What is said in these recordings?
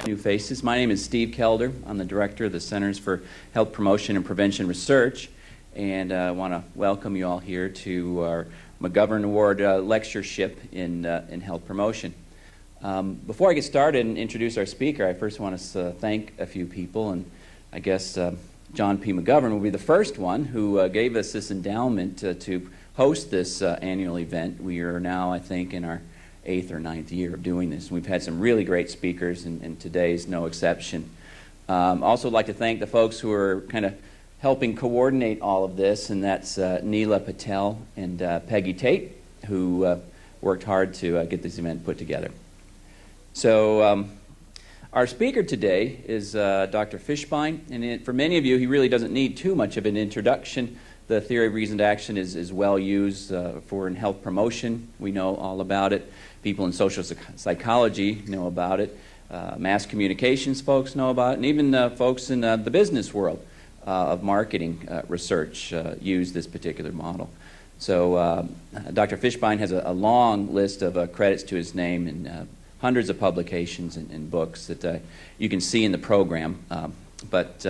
new faces. My name is Steve Kelder. I'm the director of the Centers for Health Promotion and Prevention Research, and I want to welcome you all here to our McGovern Award lectureship in health promotion. Before I get started and introduce our speaker, I first want to thank a few people, and I guess John P. McGovern will be the first one who gave us this endowment to host this annual event. We are now, I think, in our 8th or 9th year of doing this. We've had some really great speakers, and today's no exception. Also, I'd like to thank the folks who are kind of helping coordinate all of this, and that's Neela Patel and Peggy Tate, who worked hard to get this event put together. So our speaker today is Dr. Fishbein, and for many of you, he really doesn't need too much of an introduction. The theory of reasoned action is well used for in health promotion. We know all about it. People in social psychology know about it. Mass communications folks know about it. And even folks in the business world of marketing research use this particular model. So Dr. Fishbein has a long list of credits to his name and hundreds of publications and books that you can see in the program. But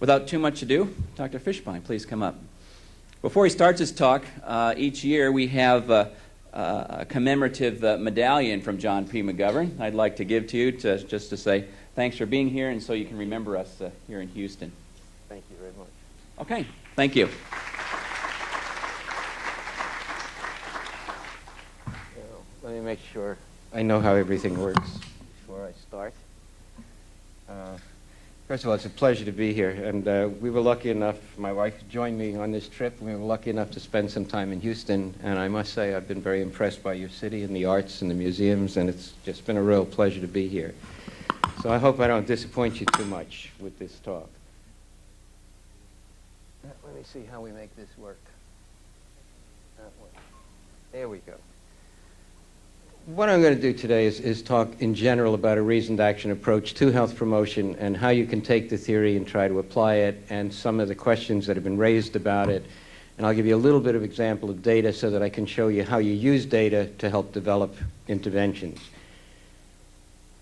without too much ado, Dr. Fishbein, please come up. Before he starts his talk, each year we have a commemorative medallion from John P. McGovern I'd like to give to you just to say thanks for being here and so you can remember us here in Houston. Thank you very much. Okay, thank you. Let me make sure I know how everything works before I start. First of all, it's a pleasure to be here, and we were lucky enough, my wife joined me on this trip, and we were lucky enough to spend some time in Houston, and I must say I've been very impressed by your city and the arts and the museums, and it's just been a real pleasure to be here. So I hope I don't disappoint you too much with this talk. Let me see how we make this work. That way. There we go. What I'm going to do today is talk in general about a reasoned action approach to health promotion and how you can take the theory and try to apply it and some of the questions that have been raised about it. And I'll give you a little bit of example of data so that I can show you how you use data to help develop interventions.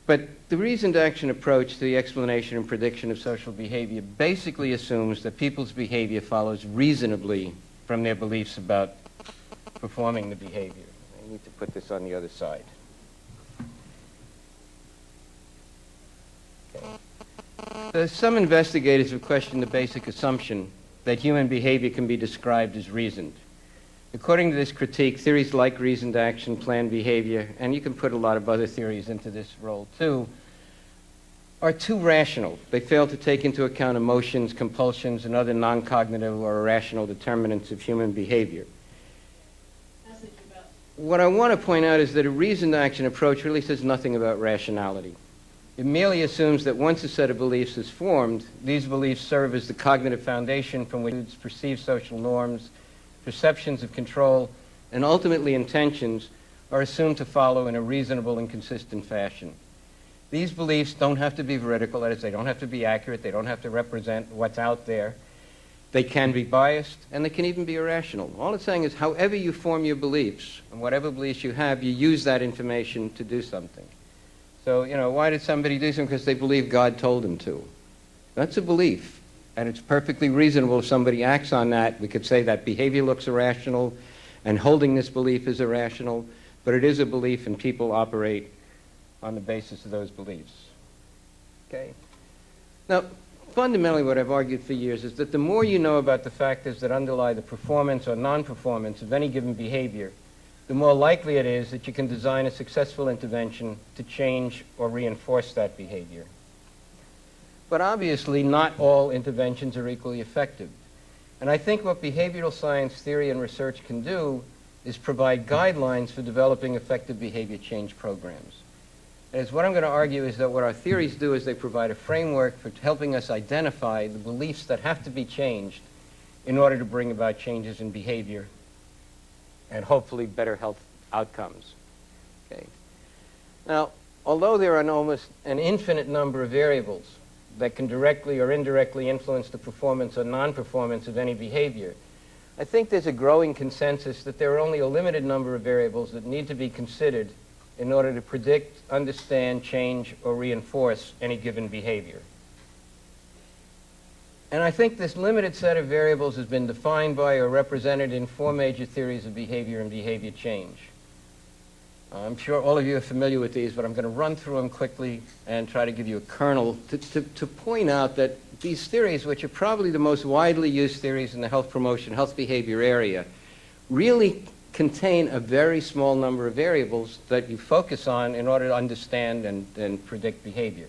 But the reasoned action approach to the explanation and prediction of social behavior basically assumes that people's behavior follows reasonably from their beliefs about performing the behavior. I need to put this on the other side. Okay. Some investigators have questioned the basic assumption that human behavior can be described as reasoned. According to this critique, theories like reasoned action, planned behavior, and you can put a lot of other theories into this role too, are too rational. They fail to take into account emotions, compulsions, and other non-cognitive or irrational determinants of human behavior. What I want to point out is that a reasoned action approach really says nothing about rationality. It merely assumes that once a set of beliefs is formed, these beliefs serve as the cognitive foundation from which perceived social norms, perceptions of control, and ultimately intentions are assumed to follow in a reasonable and consistent fashion. These beliefs don't have to be veridical, that is, they don't have to be accurate, they don't have to represent what's out there. They can be biased, and they can even be irrational. All it's saying is however you form your beliefs, and whatever beliefs you have, you use that information to do something. So, why did somebody do something? Because they believe God told them to. That's a belief, and it's perfectly reasonable if somebody acts on that. We could say that behavior looks irrational, and holding this belief is irrational, but it is a belief, and people operate on the basis of those beliefs. Okay? Now, fundamentally, what I've argued for years is that the more you know about the factors that underlie the performance or non-performance of any given behavior, the more likely it is that you can design a successful intervention to change or reinforce that behavior. But obviously, not all interventions are equally effective. And I think what behavioral science theory and research can do is provide guidelines for developing effective behavior change programs. As what I'm going to argue is that what our theories do is they provide a framework for helping us identify the beliefs that have to be changed in order to bring about changes in behavior and hopefully better health outcomes. Okay. Now, although there are almost an infinite number of variables that can directly or indirectly influence the performance or non-performance of any behavior, I think there's a growing consensus that there are only a limited number of variables that need to be considered in order to predict, understand, change, or reinforce any given behavior. And I think this limited set of variables has been defined by or represented in four major theories of behavior and behavior change. I'm sure all of you are familiar with these, but I'm going to run through them quickly and try to give you a kernel to point out that these theories, which are probably the most widely used theories in the health promotion, health behavior area, really contain a very small number of variables that you focus on in order to understand and predict behavior.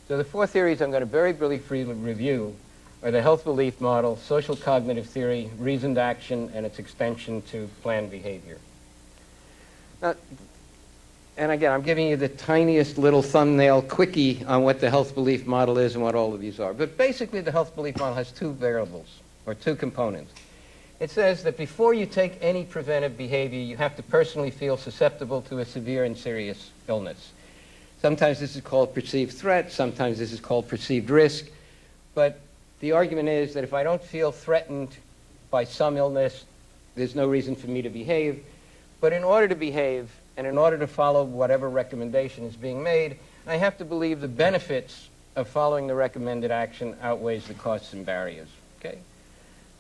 So the four theories I'm going to very briefly review are the health belief model, social cognitive theory, reasoned action, and its extension to planned behavior. Now, and again, I'm giving you the tiniest little thumbnail quickie on what the health belief model is and what all of these are. But basically, the health belief model has two variables, or two components. It says that before you take any preventive behavior, you have to personally feel susceptible to a severe and serious illness. Sometimes this is called perceived threat, sometimes this is called perceived risk, but the argument is that if I don't feel threatened by some illness, there's no reason for me to behave. But in order to behave, and in order to follow whatever recommendation is being made, I have to believe the benefits of following the recommended action outweighs the costs and barriers. Okay?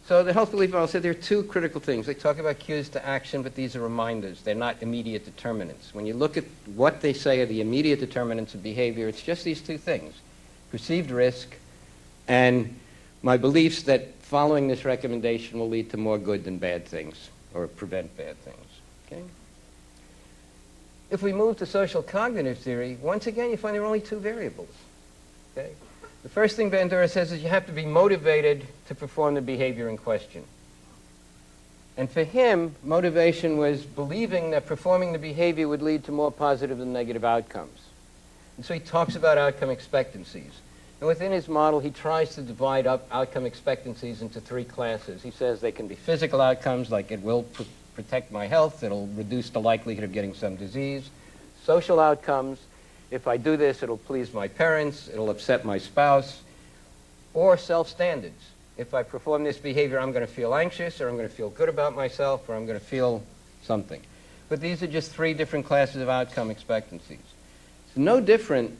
So the health belief model said there are two critical things. They talk about cues to action, but these are reminders. They're not immediate determinants. When you look at what they say are the immediate determinants of behavior, it's just these two things: perceived risk and my beliefs that following this recommendation will lead to more good than bad things, or prevent bad things. Okay? If we move to social cognitive theory, once again, you find there are only two variables. Okay? The first thing Bandura says is you have to be motivated to perform the behavior in question. And for him, motivation was believing that performing the behavior would lead to more positive than negative outcomes. And so he talks about outcome expectancies. And within his model, he tries to divide up outcome expectancies into three classes. He says they can be physical outcomes, like it will protect my health, it'll reduce the likelihood of getting some disease. Social outcomes, if I do this, it'll please my parents, it'll upset my spouse. Or self-standards. If I perform this behavior, I'm going to feel anxious, or I'm going to feel good about myself, or I'm going to feel something. But these are just three different classes of outcome expectancies. It's no different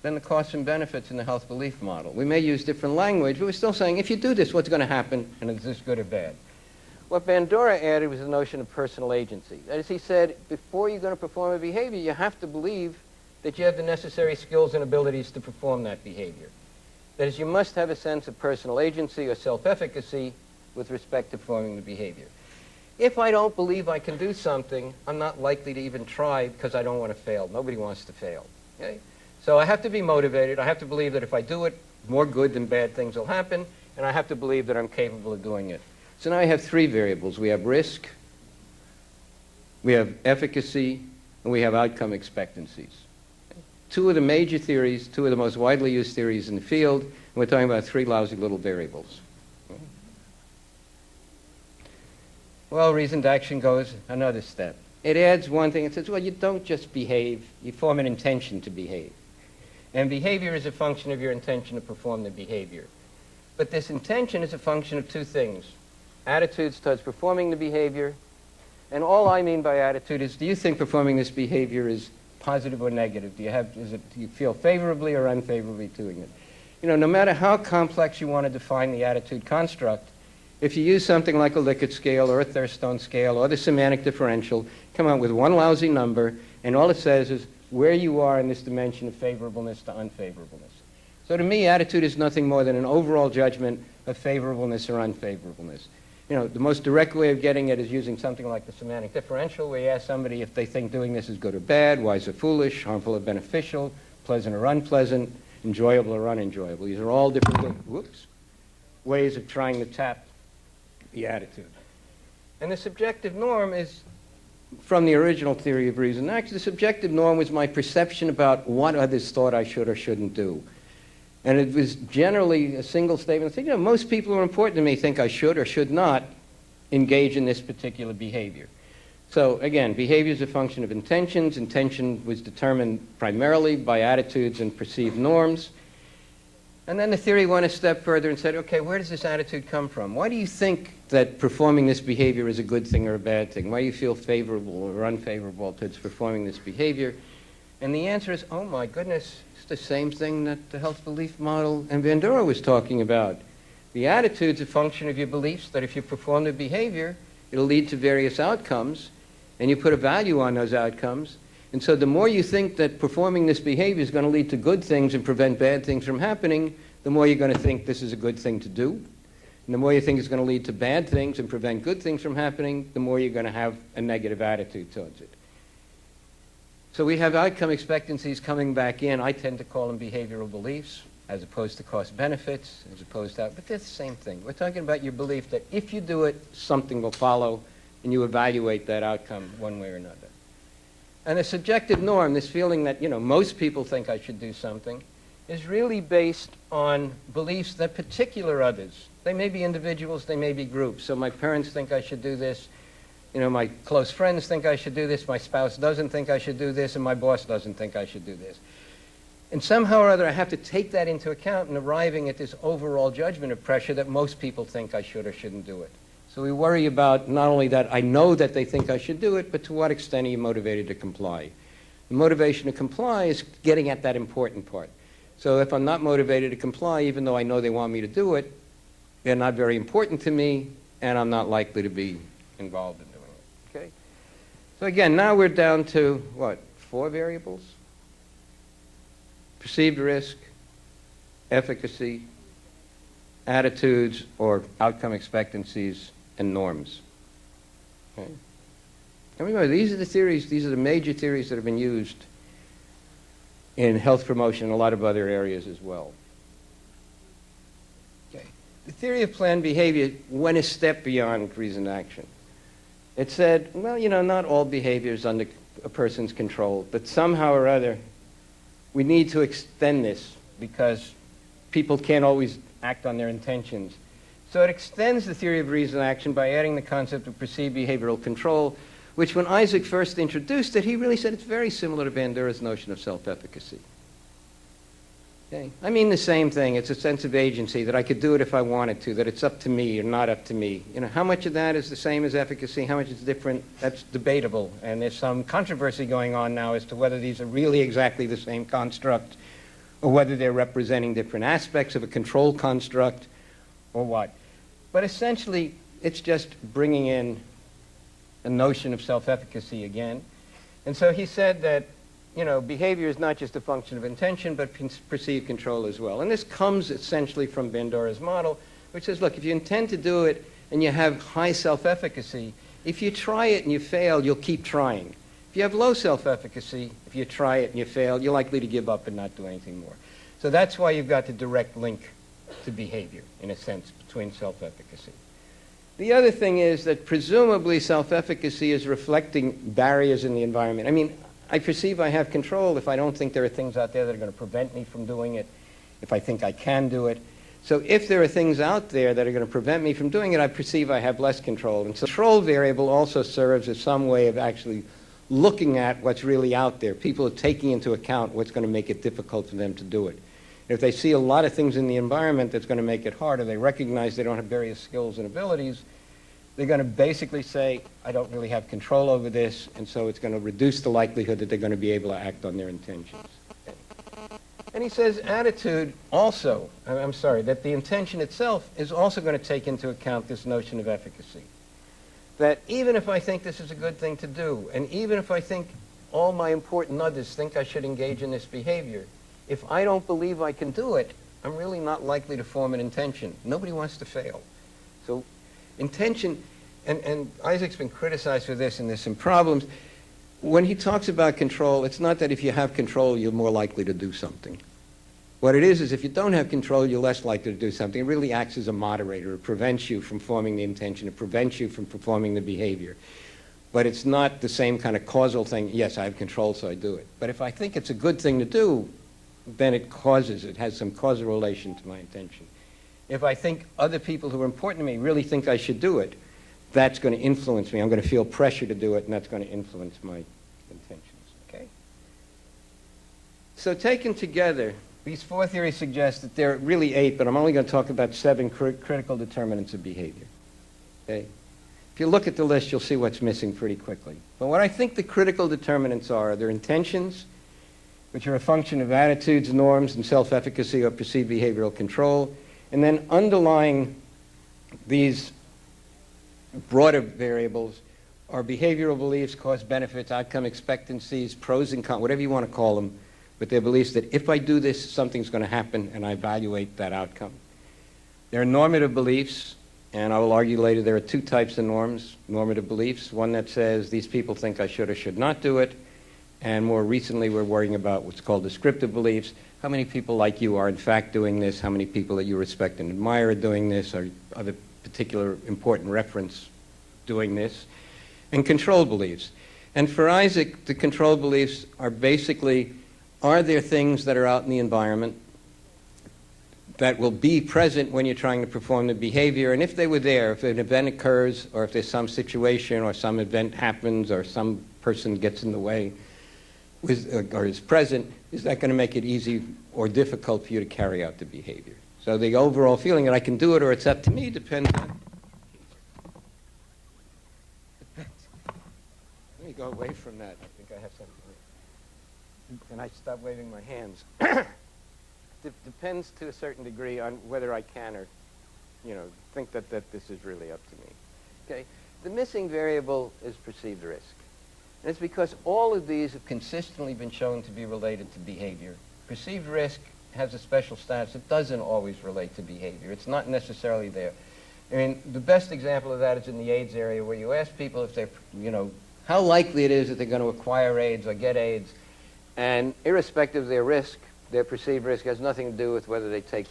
than the costs and benefits in the health belief model. We may use different language, but we're still saying, if you do this, what's going to happen, and is this good or bad? What Bandura added was the notion of personal agency. That is, he said, before you're going to perform a behavior, you have to believe that you have the necessary skills and abilities to perform that behavior. That is, you must have a sense of personal agency or self-efficacy with respect to performing the behavior. If I don't believe I can do something, I'm not likely to even try because I don't want to fail. Nobody wants to fail. Okay? So I have to be motivated. I have to believe that if I do it, more good than bad things will happen, and I have to believe that I'm capable of doing it. So now I have three variables. We have risk, we have efficacy, and we have outcome expectancies. Two of the major theories, two of the most widely used theories in the field, and we're talking about three lousy little variables. Well, reasoned action goes another step. It adds one thing. It says, well, you don't just behave, you form an intention to behave. And behavior is a function of your intention to perform the behavior. But this intention is a function of two things: attitudes towards performing the behavior, and all I mean by attitude is, do you think performing this behavior is positive or negative? Do you feel favorably or unfavorably doing it? You know, no matter how complex you want to define the attitude construct, if you use something like a Likert scale or a Thurstone scale or the semantic differential, come out with one lousy number, and all it says is where you are in this dimension of favorableness to unfavorableness. So to me, attitude is nothing more than an overall judgment of favorableness or unfavorableness. You know, the most direct way of getting it is using something like the semantic differential, where you ask somebody if they think doing this is good or bad, wise or foolish, harmful or beneficial, pleasant or unpleasant, enjoyable or unenjoyable. These are all different ways of trying to tap the attitude. And the subjective norm is, from the original theory of reason, actually the subjective norm was my perception about what others thought I should or shouldn't do. And it was generally a single statement. I think, you know, most people who are important to me think I should or should not engage in this particular behavior. So again, behavior is a function of intentions. Intention was determined primarily by attitudes and perceived norms. And then the theory went a step further and said, okay, where does this attitude come from? Why do you think that performing this behavior is a good thing or a bad thing? Why do you feel favorable or unfavorable towards performing this behavior? And the answer is, oh my goodness, it's the same thing that the health belief model and Bandura was talking about. The attitude's a function of your beliefs that if you perform the behavior, it'll lead to various outcomes, and you put a value on those outcomes. And so the more you think that performing this behavior is going to lead to good things and prevent bad things from happening, the more you're going to think this is a good thing to do. And the more you think it's going to lead to bad things and prevent good things from happening, the more you're going to have a negative attitude towards it. So we have outcome expectancies coming back in. I tend to call them behavioral beliefs, as opposed to cost benefits, as opposed to, but they're the same thing. We're talking about your belief that if you do it, something will follow, and you evaluate that outcome one way or another. And the subjective norm, this feeling that, most people think I should do something, is really based on beliefs that particular others, they may be individuals, they may be groups. So my parents think I should do this, my close friends think I should do this, my spouse doesn't think I should do this, and my boss doesn't think I should do this. And somehow or other, I have to take that into account in arriving at this overall judgment of pressure that most people think I should or shouldn't do it. So we worry about not only that I know that they think I should do it, but to what extent are you motivated to comply? The motivation to comply is getting at that important part. So if I'm not motivated to comply, even though I know they want me to do it, they're not very important to me, and I'm not likely to be involved in doing it. Okay? So again, now we're down to, 4 variables? Perceived risk, efficacy, attitudes or outcome expectancies, and norms. Okay? And remember, these are the theories, these are the major theories that have been used in health promotion and a lot of other areas as well. Okay. The theory of planned behavior went a step beyond reasoned action. It said, well, not all behavior is under a person's control, but somehow or other, we need to extend this because people can't always act on their intentions. So it extends the theory of reasoned action by adding the concept of perceived behavioral control, which when Isaac first introduced it, he really said it's very similar to Bandura's notion of self-efficacy. Okay? I mean the same thing. It's a sense of agency, that I could do it if I wanted to, that it's up to me or not up to me. How much of that is the same as efficacy, how much is different, that's debatable. And there's some controversy going on now as to whether these are really exactly the same construct or whether they're representing different aspects of a control construct or what. But essentially, it's just bringing in a notion of self-efficacy again. And so he said that, behavior is not just a function of intention, but perceived control as well. And this comes essentially from Bandura's model, which says, look, if you intend to do it and you have high self-efficacy, if you try it and you fail, you'll keep trying. If you have low self-efficacy, if you try it and you fail, you're likely to give up and not do anything more. So that's why you've got the direct link to behavior, in a sense, between self-efficacy. The other thing is that presumably self-efficacy is reflecting barriers in the environment. I mean, I perceive I have control if I don't think there are things out there that are going to prevent me from doing it, if I think I can do it. So if there are things out there that are going to prevent me from doing it, I perceive I have less control. And so the control variable also serves as some way of actually looking at what's really out there. People are taking into account what's going to make it difficult for them to do it. If they see a lot of things in the environment that's going to make it harder, they recognize they don't have various skills and abilities, they're going to basically say, I don't really have control over this, and so it's going to reduce the likelihood that they're going to be able to act on their intentions. Okay. And he says attitude also, that the intention itself is also going to take into account this notion of efficacy. That even if I think this is a good thing to do, and even if I think all my important others think I should engage in this behavior, if I don't believe I can do it, I'm really not likely to form an intention. Nobody wants to fail. So intention, and Isaac's been criticized for this, and there's some problems. When he talks about control, it's not that if you have control, you're more likely to do something. What it is if you don't have control, you're less likely to do something. It really acts as a moderator. It prevents you from forming the intention. It prevents you from performing the behavior. But it's not the same kind of causal thing. Yes, I have control, so I do it. But if I think it's a good thing to do, then it has some causal relation to my intention. If I think other people who are important to me really think I should do it, that's going to influence me. I'm going to feel pressure to do it, and that's going to influence my intentions. Okay? So taken together, These four theories suggest that there are really 8, but I'm only going to talk about 7 critical determinants of behavior. Okay? If you look at the list, you'll see what's missing pretty quickly. But what I think the critical determinants are their intentions, which are a function of attitudes, norms, and self-efficacy or perceived behavioral control, and then underlying these broader variables are behavioral beliefs, cost benefits, outcome expectancies, pros and cons, whatever you want to call them, but they're beliefs that if I do this, something's going to happen, and I evaluate that outcome. There are normative beliefs, and I will argue later there are 2 types of normative beliefs, one that says these people think I should or should not do it, and more recently we're worrying about what's called descriptive beliefs. How many people like you are in fact doing this? How many people that you respect and admire are doing this? Are other particular important reference doing this? And control beliefs. And for Isaac, the control beliefs are basically, are there things that are out in the environment that will be present when you're trying to perform the behavior? And if they were there, if an event occurs, or if there's some situation, or some event happens, or some person gets in the way, or is present, is that going to make it easy or difficult for you to carry out the behavior? So the overall feeling that I can do it or it's up to me depends on... Let me go away from that. I think I have something. Can I stop waving my hands? Depends to a certain degree on whether I can or, think that this is really up to me. Okay? The missing variable is perceived risk. And it's because all of these have consistently been shown to be related to behavior. Perceived risk has a special status. It doesn't always relate to behavior. It's not necessarily there. I mean, the best example of that is in the AIDS area, where you ask people if they're, how likely it is that they're going to acquire AIDS or get AIDS. And irrespective of their risk, their perceived risk has nothing to do with whether they take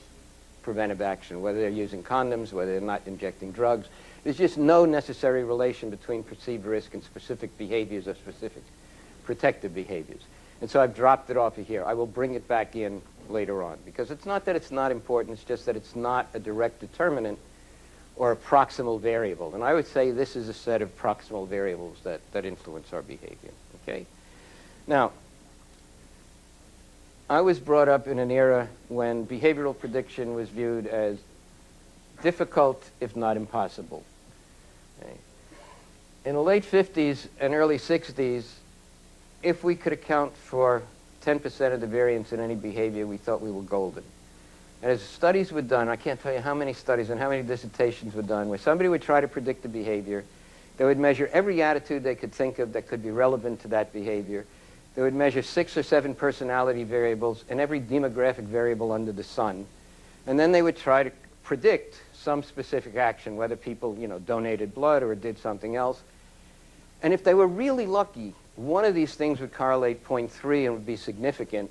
preventive action, whether they're using condoms, whether they're not injecting drugs. There's just no necessary relation between perceived risk and specific behaviors or specific protective behaviors. And so I've dropped it off of here. I will bring it back in later on, because it's not that it's not important, it's just that it's not a direct determinant or a proximal variable. And I would say this is a set of proximal variables that influence our behavior. Okay? Now, I was brought up in an era when behavioral prediction was viewed as difficult, if not impossible. Okay. In the late 50s and early 60s, if we could account for 10% of the variance in any behavior, we thought we were golden. And as studies were done, I can't tell you how many studies and how many dissertations were done, where somebody would try to predict the behavior. They would measure every attitude they could think of that could be relevant to that behavior. They would measure 6 or 7 personality variables and every demographic variable under the sun. And then they would try to predict some specific action, whether people, donated blood or did something else. And if they were really lucky, one of these things would correlate 0.3 and would be significant.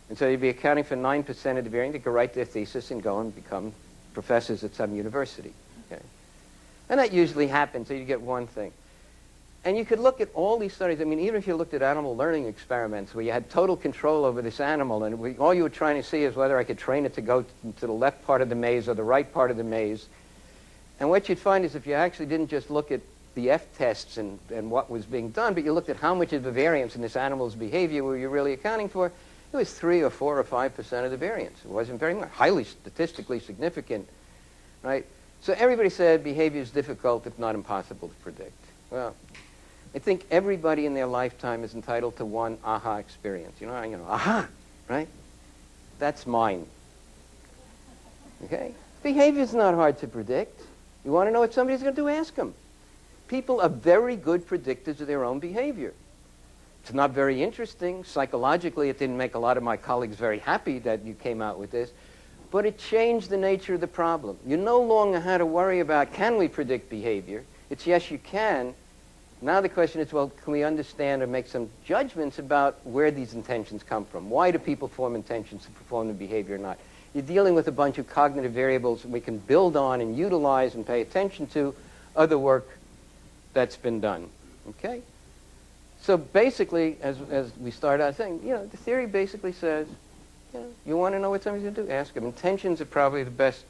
And so they'd be accounting for 9% of the variance. They could write their thesis and go and become professors at some university. Okay? And that usually happens, so you get one thing. And you could look at all these studies. I mean, even if you looked at animal learning experiments where you had total control over this animal, and all you were trying to see is whether I could train it to go to the left part of the maze or the right part of the maze. And what you'd find is if you actually didn't just look at the F-tests and what was being done, but you looked at how much of the variance in this animal's behavior were you really accounting for, it was 3 or 4 or 5% of the variance. It wasn't very much, highly statistically significant, right? So everybody said behavior is difficult, if not impossible to predict. Well, I think everybody in their lifetime is entitled to one aha experience. Aha, right? That's mine. Okay? Behavior's not hard to predict. You want to know what somebody's going to do? Ask them. People are very good predictors of their own behavior. It's not very interesting. Psychologically, it didn't make a lot of my colleagues very happy that you came out with this, but it changed the nature of the problem. You no longer had to worry about, can we predict behavior? It's yes, you can. Now the question is, well, can we understand or make some judgments about where these intentions come from? Why do people form intentions to perform the behavior or not? You're dealing with a bunch of cognitive variables we can build on and utilize and pay attention to other work that's been done. Okay? So basically, as we start out saying, the theory basically says, you want to know what somebody's going to do? Ask them. Intentions are probably the best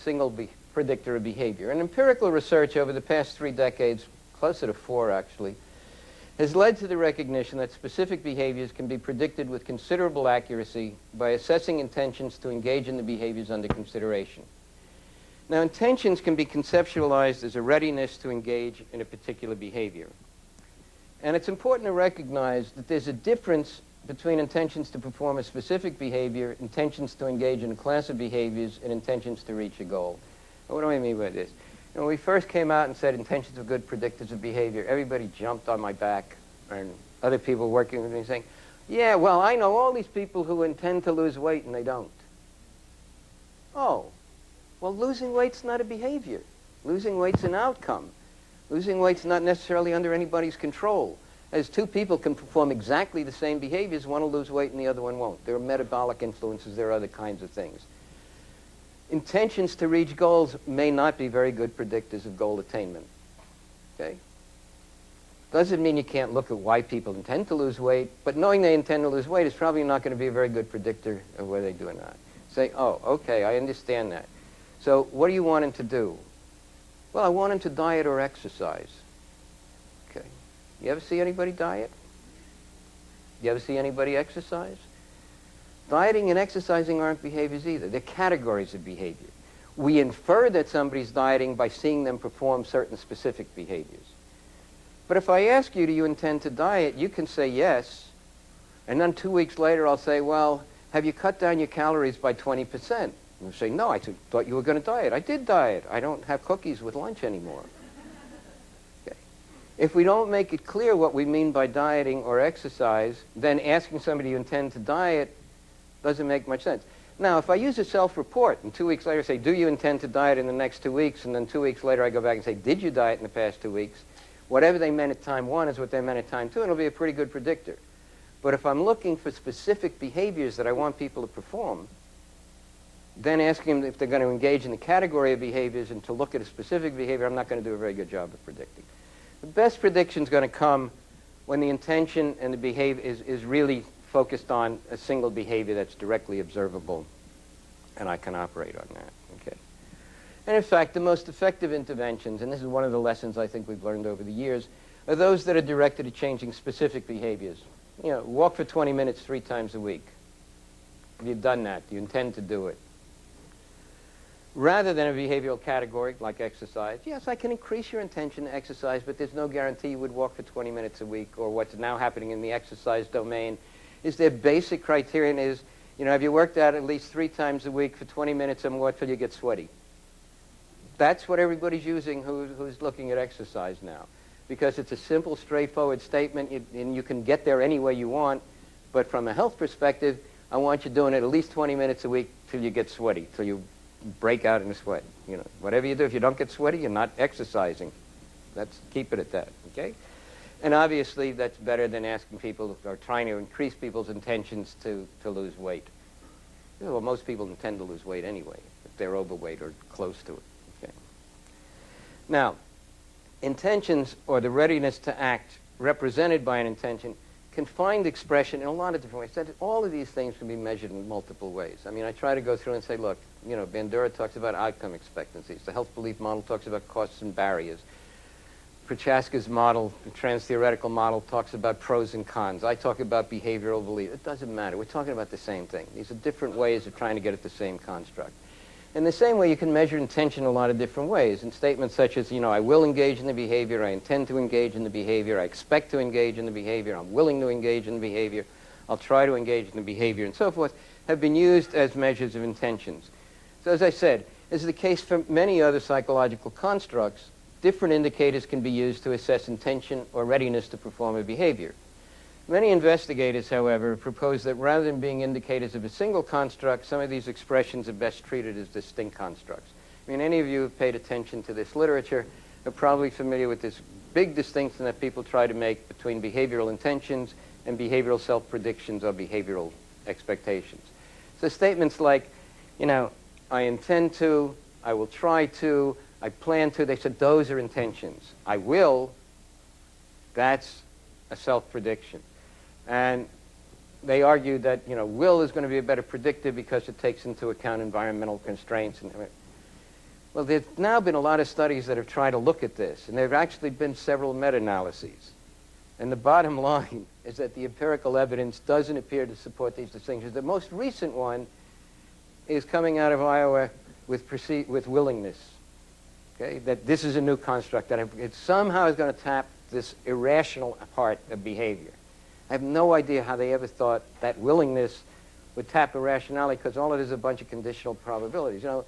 single predictor of behavior. And empirical research over the past 3 decades, closer to 4 actually, has led to the recognition that specific behaviors can be predicted with considerable accuracy by assessing intentions to engage in the behaviors under consideration. Now, intentions can be conceptualized as a readiness to engage in a particular behavior. And it's important to recognize that there's a difference between intentions to perform a specific behavior, intentions to engage in a class of behaviors, and intentions to reach a goal. Now, what do I mean by this? When we first came out and said intentions are good predictors of behavior, everybody jumped on my back, and other people working with me saying, yeah, well, I know all these people who intend to lose weight and they don't. Oh, well, losing weight's not a behavior. Losing weight's an outcome. Losing weight's not necessarily under anybody's control. As two people can perform exactly the same behaviors, one will lose weight and the other one won't. There are metabolic influences, there are other kinds of things. Intentions to reach goals may not be very good predictors of goal attainment. Okay? Doesn't mean you can't look at why people intend to lose weight, but knowing they intend to lose weight is probably not going to be a very good predictor of whether they do or not. Say, oh, okay, I understand that. So what do you want him to do? Well, I want him to diet or exercise. Okay. You ever see anybody diet? You ever see anybody exercise? Dieting and exercising aren't behaviors either. They're categories of behavior. We infer that somebody's dieting by seeing them perform certain specific behaviors. But if I ask you, do you intend to diet, you can say yes. And then 2 weeks later, I'll say, well, have you cut down your calories by 20%? You say, no, I thought you were going to diet. I did diet. I don't have cookies with lunch anymore. Okay. If we don't make it clear what we mean by dieting or exercise, then asking somebody you intend to diet doesn't make much sense. Now, if I use a self-report and 2 weeks later say, do you intend to diet in the next 2 weeks, and then 2 weeks later I go back and say, did you diet in the past 2 weeks, whatever they meant at time 1 is what they meant at time 2, and it'll be a pretty good predictor. But if I'm looking for specific behaviors that I want people to perform, then asking them if they're going to engage in the category of behaviors and to look at a specific behavior, I'm not going to do a very good job of predicting. The best prediction is going to come when the intention and the behavior is really focused on a single behavior that's directly observable, and I can operate on that. Okay. And in fact, the most effective interventions, and this is one of the lessons I think we've learned over the years, are those that are directed at changing specific behaviors. You know, walk for 20 minutes 3 times a week. Have you done that? Do you intend to do it? Rather than a behavioral category like exercise, yes, I can increase your intention to exercise, but there's no guarantee you would walk for 20 minutes a week. Or what's now happening in the exercise domain is their basic criterion is, you know, have you worked out at least 3 times a week for 20 minutes or more till you get sweaty? That's what everybody's using who's looking at exercise now. Because it's a simple, straightforward statement, and you can get there any way you want. But from a health perspective, I want you doing it at least 20 minutes a week till you get sweaty, till you break out in a sweat. You know, whatever you do, if you don't get sweaty, you're not exercising. Let's keep it at that, okay? And obviously, that's better than asking people or trying to increase people's intentions to lose weight. Well, most people intend to lose weight anyway, if they're overweight or close to it. Okay. Now, intentions, or the readiness to act represented by an intention, can find expression in a lot of different ways. All of these things can be measured in multiple ways. I mean, I try to go through and say, look, you know, Bandura talks about outcome expectancies. The health belief model talks about costs and barriers. Prochaska's model, the trans-theoretical model, talks about pros and cons. I talk about behavioral belief. It doesn't matter. We're talking about the same thing. These are different ways of trying to get at the same construct. In the same way, you can measure intention in a lot of different ways. In statements such as, you know, I will engage in the behavior, I intend to engage in the behavior, I expect to engage in the behavior, I'm willing to engage in the behavior, I'll try to engage in the behavior, and so forth, have been used as measures of intentions. So as I said, as is the case for many other psychological constructs, different indicators can be used to assess intention or readiness to perform a behavior. Many investigators, however, propose that rather than being indicators of a single construct, some of these expressions are best treated as distinct constructs. I mean, any of you who have paid attention to this literature are probably familiar with this big distinction that people try to make between behavioral intentions and behavioral self-predictions or behavioral expectations. So statements like, you know, I intend to, I will try to, I plan to, they said those are intentions. I will, that's a self-prediction. And they argued that, you know, will is going to be a better predictor because it takes into account environmental constraints. Well, there's now been a lot of studies that have tried to look at this, and there have actually been several meta-analyses. And the bottom line is that the empirical evidence doesn't appear to support these distinctions. The most recent one is coming out of Iowa with willingness. Okay? That this is a new construct, that it somehow is going to tap this irrational part of behavior. I have no idea how they ever thought that willingness would tap irrationality, because all it is a bunch of conditional probabilities. You know,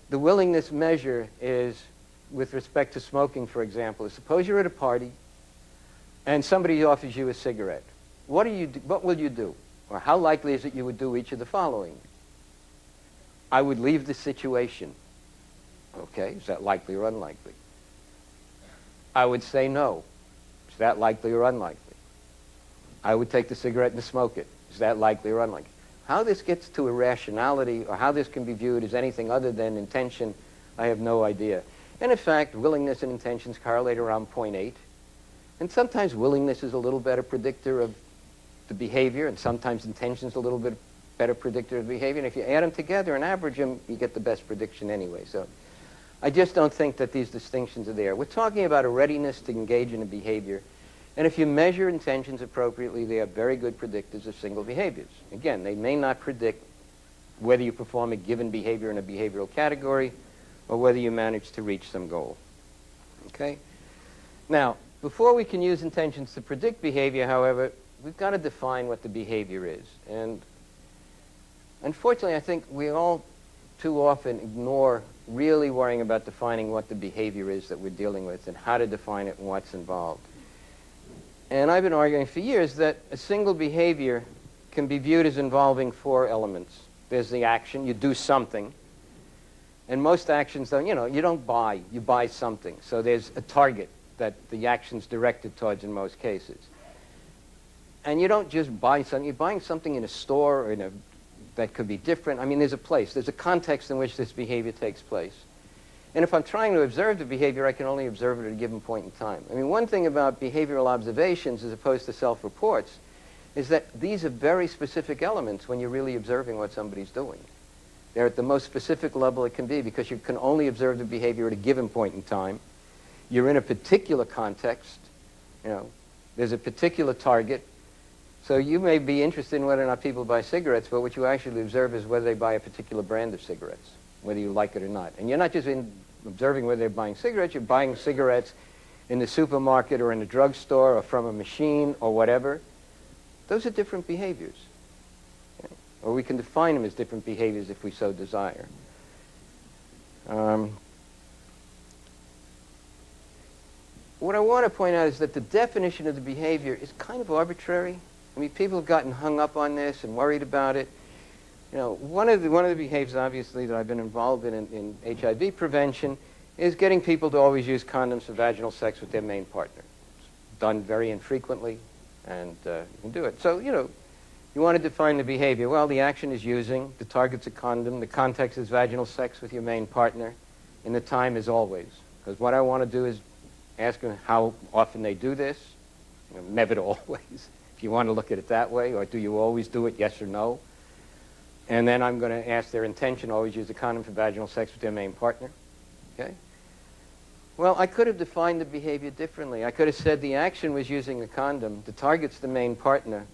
the willingness measure is, with respect to smoking, for example, is suppose you're at a party and somebody offers you a cigarette. What will you do? Or how likely is it you would do each of the following? I would leave the situation. Okay, is that likely or unlikely? I would say no. Is that likely or unlikely? I would take the cigarette and smoke it. Is that likely or unlikely? How this gets to irrationality, or how this can be viewed as anything other than intention, I have no idea. And in fact, willingness and intentions correlate around 0.8. And sometimes willingness is a little better predictor of the behavior, and sometimes intention is a little bit better predictor of behavior. And if you add them together and average them, you get the best prediction anyway. So I just don't think that these distinctions are there. We're talking about a readiness to engage in a behavior. And if you measure intentions appropriately, they are very good predictors of single behaviors. Again, they may not predict whether you perform a given behavior in a behavioral category or whether you manage to reach some goal. Okay? Now, before we can use intentions to predict behavior, however, we've got to define what the behavior is. And unfortunately, I think we all too often ignore really worrying about defining what the behavior is that we're dealing with and how to define it and what's involved. And I've been arguing for years that a single behavior can be viewed as involving 4 elements. There's the action, you do something. And most actions, though, you don't buy, you buy something. So there's a target that the action's directed towards in most cases. And you don't just buy something, you're buying something in a store or that could be different. I mean, there's a place, there's a context in which this behavior takes place. And if I'm trying to observe the behavior, I can only observe it at a given point in time. I mean, one thing about behavioral observations as opposed to self-reports is that these are very specific elements when you're really observing what somebody's doing. They're at the most specific level it can be, because you can only observe the behavior at a given point in time. You're in a particular context. There's a particular target. So you may be interested in whether or not people buy cigarettes, but what you actually observe is whether they buy a particular brand of cigarettes, whether you like it or not. And you're not just observing whether they're buying cigarettes, you're buying cigarettes in the supermarket or in the drugstore or from a machine or whatever. Those are different behaviors. Okay? Or we can define them as different behaviors if we so desire. What I want to point out is that the definition of the behavior is kind of arbitrary. I mean, people have gotten hung up on this and worried about it. One of the behaviors, obviously, that I've been involved in HIV prevention is getting people to always use condoms for vaginal sex with their main partner. It's done very infrequently, and you can do it. So, you want to define the behavior. Well, the action is using, the target's a condom, the context is vaginal sex with your main partner, and the time is always. Because what I want to do is ask them how often they do this. Never always, if you want to look at it that way. Or do you always do it, yes or no? And then I'm going to ask their intention, always use a condom for vaginal sex with their main partner. Okay? Well, I could have defined the behavior differently. I could have said the action was using the condom, the target's the main partner,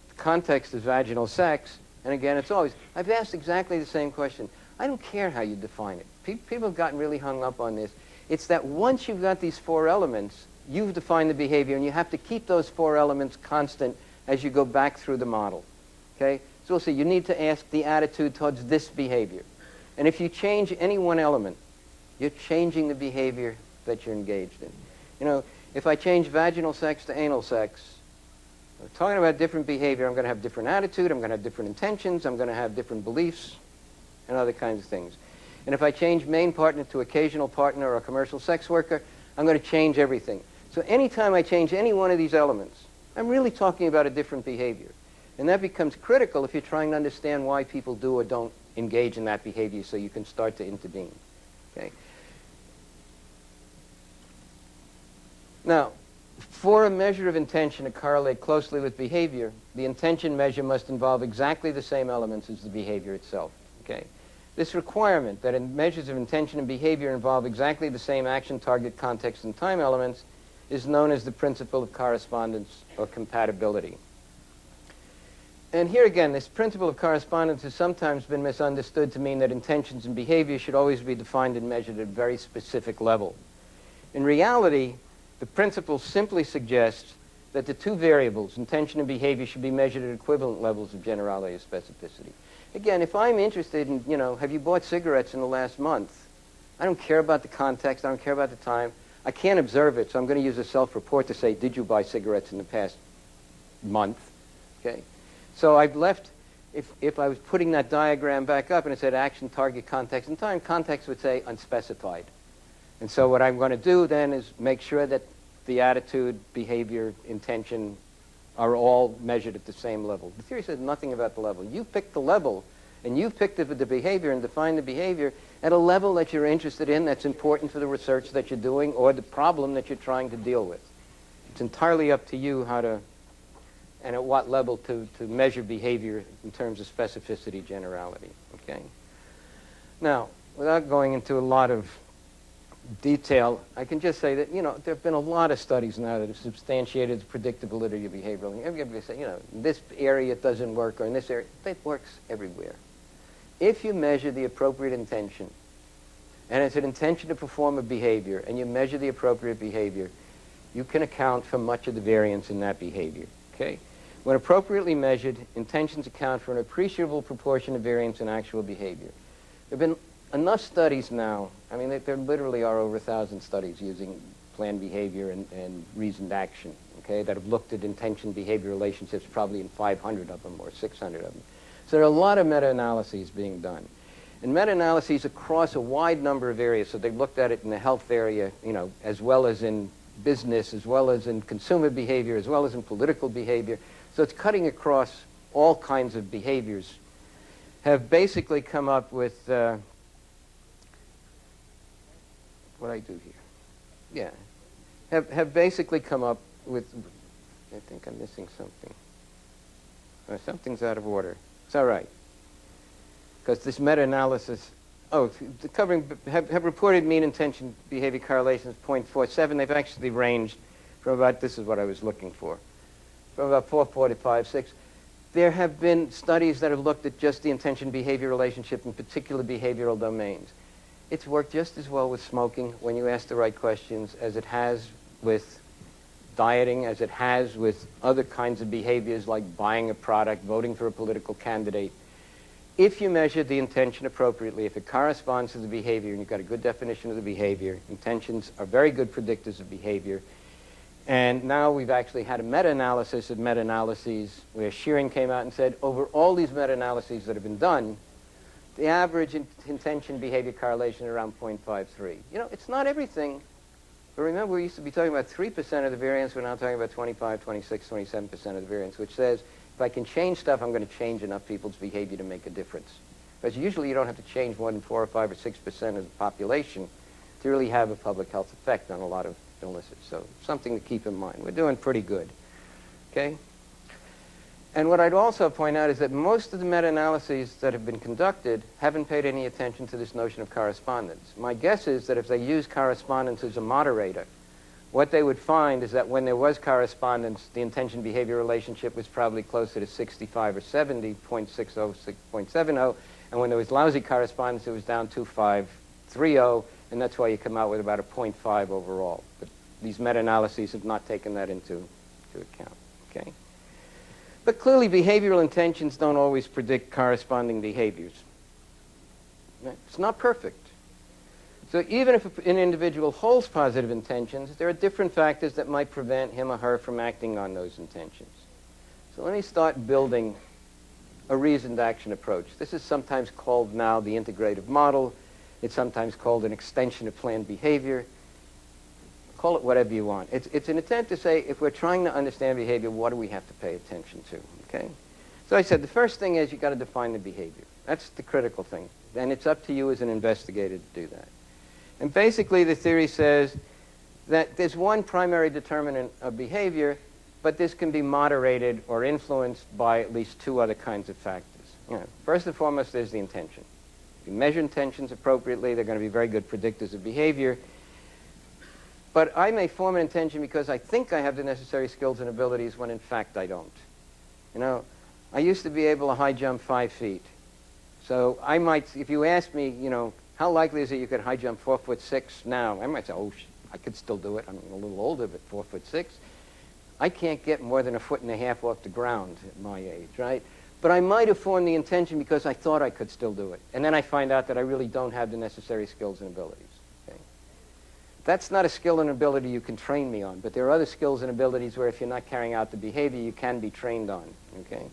the context is vaginal sex, and again, it's always. I've asked exactly the same question. I don't care how you define it. People have gotten really hung up on this. It's that once you've got these 4 elements, you've defined the behavior, and you have to keep those 4 elements constant as you go back through the model. Okay? So we'll see, you need to ask the attitude towards this behavior. And if you change any one element, you're changing the behavior that you're engaged in. If I change vaginal sex to anal sex, we're talking about different behavior. I'm going to have different attitude, I'm going to have different intentions, I'm going to have different beliefs, and other kinds of things. And if I change main partner to occasional partner or a commercial sex worker, I'm going to change everything. So anytime I change any one of these elements, I'm really talking about a different behavior. And that becomes critical if you're trying to understand why people do or don't engage in that behavior, so you can start to intervene. Okay? Now, for a measure of intention to correlate closely with behavior, the intention measure must involve exactly the same elements as the behavior itself. Okay? This requirement that in measures of intention and behavior involve exactly the same action, target, context, and time elements is known as the principle of correspondence or compatibility. And here again, this principle of correspondence has sometimes been misunderstood to mean that intentions and behavior should always be defined and measured at a very specific level. In reality, the principle simply suggests that the two variables, intention and behavior, should be measured at equivalent levels of generality or specificity. Again, if I'm interested in, have you bought cigarettes in the last month? I don't care about the context. I don't care about the time. I can't observe it, so I'm going to use a self-report to say, did you buy cigarettes in the past month? Okay. So I've left, if I was putting that diagram back up and it said action, target, context, and time, context would say unspecified. And so what I'm going to do then is make sure that the attitude, behavior, intention are all measured at the same level. The theory says nothing about the level. You pick the level, and you picked the behavior and define the behavior at a level that you're interested in, that's important for the research that you're doing or the problem that you're trying to deal with. It's entirely up to you how to, and at what level to measure behavior in terms of specificity, generality. Okay? Now, without going into a lot of detail, I can just say that, there have been a lot of studies now that have substantiated the predictability of behavioral. Everybody say, in this area it doesn't work, or in this area, it works everywhere. If you measure the appropriate intention, and it's an intention to perform a behavior, and you measure the appropriate behavior, you can account for much of the variance in that behavior. Okay? When appropriately measured, intentions account for an appreciable proportion of variance in actual behavior. There have been enough studies now, I mean, there literally are over 1,000 studies using planned behavior and reasoned action, okay, that have looked at intention-behavior relationships, probably in 500 of them or 600 of them. So there are a lot of meta-analyses being done. And meta-analyses across a wide number of areas, so they've looked at it in the health area, as well as in business, as well as in consumer behavior, as well as in political behavior. So it's cutting across all kinds of behaviors, have basically come up with what I do here. Yeah. Have basically come up with, I think I'm missing something. Something's out of order. It's all right. Because this meta-analysis, have reported mean intention behavior correlations 0.47. They've actually ranged from about, this is what I was looking for, from about 4.4 to 5.6. There have been studies that have looked at just the intention-behavior relationship in particular behavioral domains. It's worked just as well with smoking when you ask the right questions as it has with dieting, as it has with other kinds of behaviors like buying a product, voting for a political candidate. If you measure the intention appropriately, if it corresponds to the behavior, and you've got a good definition of the behavior, intentions are very good predictors of behavior. And now we've actually had a meta-analysis of meta-analyses where Shearing came out and said, over all these meta-analyses that have been done, the average intention-behavior correlation is around 0.53. It's not everything. But remember, we used to be talking about 3% of the variance. We're now talking about 25, 26, 27% of the variance, which says if I can change stuff, I'm going to change enough people's behavior to make a difference. Because usually you don't have to change more than 4 or 5 or 6% of the population to really have a public health effect on a lot of illnesses. So something to keep in mind. We're doing pretty good. Okay? And what I'd also point out is that most of the meta-analyses that have been conducted haven't paid any attention to this notion of correspondence. My guess is that if they use correspondence as a moderator, what they would find is that when there was correspondence, the intention-behavior relationship was probably closer to 65 or 70, 0.60, 0.70, and when there was lousy correspondence, it was down to 5.30, and that's why you come out with about a 0.5 overall. But these meta-analyses have not taken that into account. Okay? But clearly, behavioral intentions don't always predict corresponding behaviors. It's not perfect. So even if an individual holds positive intentions, there are different factors that might prevent him or her from acting on those intentions. So let me start building a reasoned action approach. This is sometimes called now the integrative model. It's sometimes called an extension of planned behavior. Call it whatever you want. It's an attempt to say, if we're trying to understand behavior, what do we have to pay attention to? Okay? So I said, the first thing is you've got to define the behavior. That's the critical thing. And it's up to you as an investigator to do that. And basically, the theory says that there's one primary determinant of behavior, but this can be moderated or influenced by at least 2 other kinds of factors. First and foremost, there's the intention. If you measure intentions appropriately, they're going to be very good predictors of behavior. But I may form an intention because I think I have the necessary skills and abilities when in fact I don't. You know, I used to be able to high jump 5 feet. So I might, if you ask me, you know, how likely is it you could high jump 4'6" now? I might say, oh, I could still do it. I'm a little older, but 4'6". I can't get more than 1.5 feet off the ground at my age, right? But I might have formed the intention because I thought I could still do it. And then I find out that I really don't have the necessary skills and abilities. Okay? That's not a skill and ability you can train me on, but there are other skills and abilities where if you're not carrying out the behavior, you can be trained on. Okay?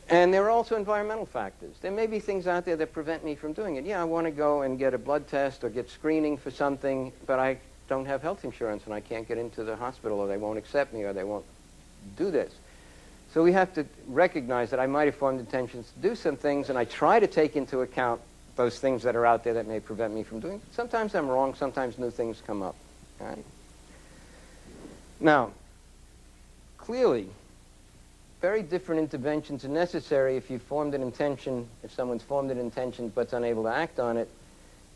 And there are also environmental factors. There may be things out there that prevent me from doing it. Yeah, I want to go and get a blood test or get screening for something, but I don't have health insurance and I can't get into the hospital, or they won't accept me, or they won't do this. So we have to recognize that I might have formed intentions to do some things, and I try to take into account those things that are out there that may prevent me from doing it. Sometimes I'm wrong. Sometimes new things come up. All right? Now, clearly, very different interventions are necessary if you've formed an intention, if someone's formed an intention but's unable to act on it,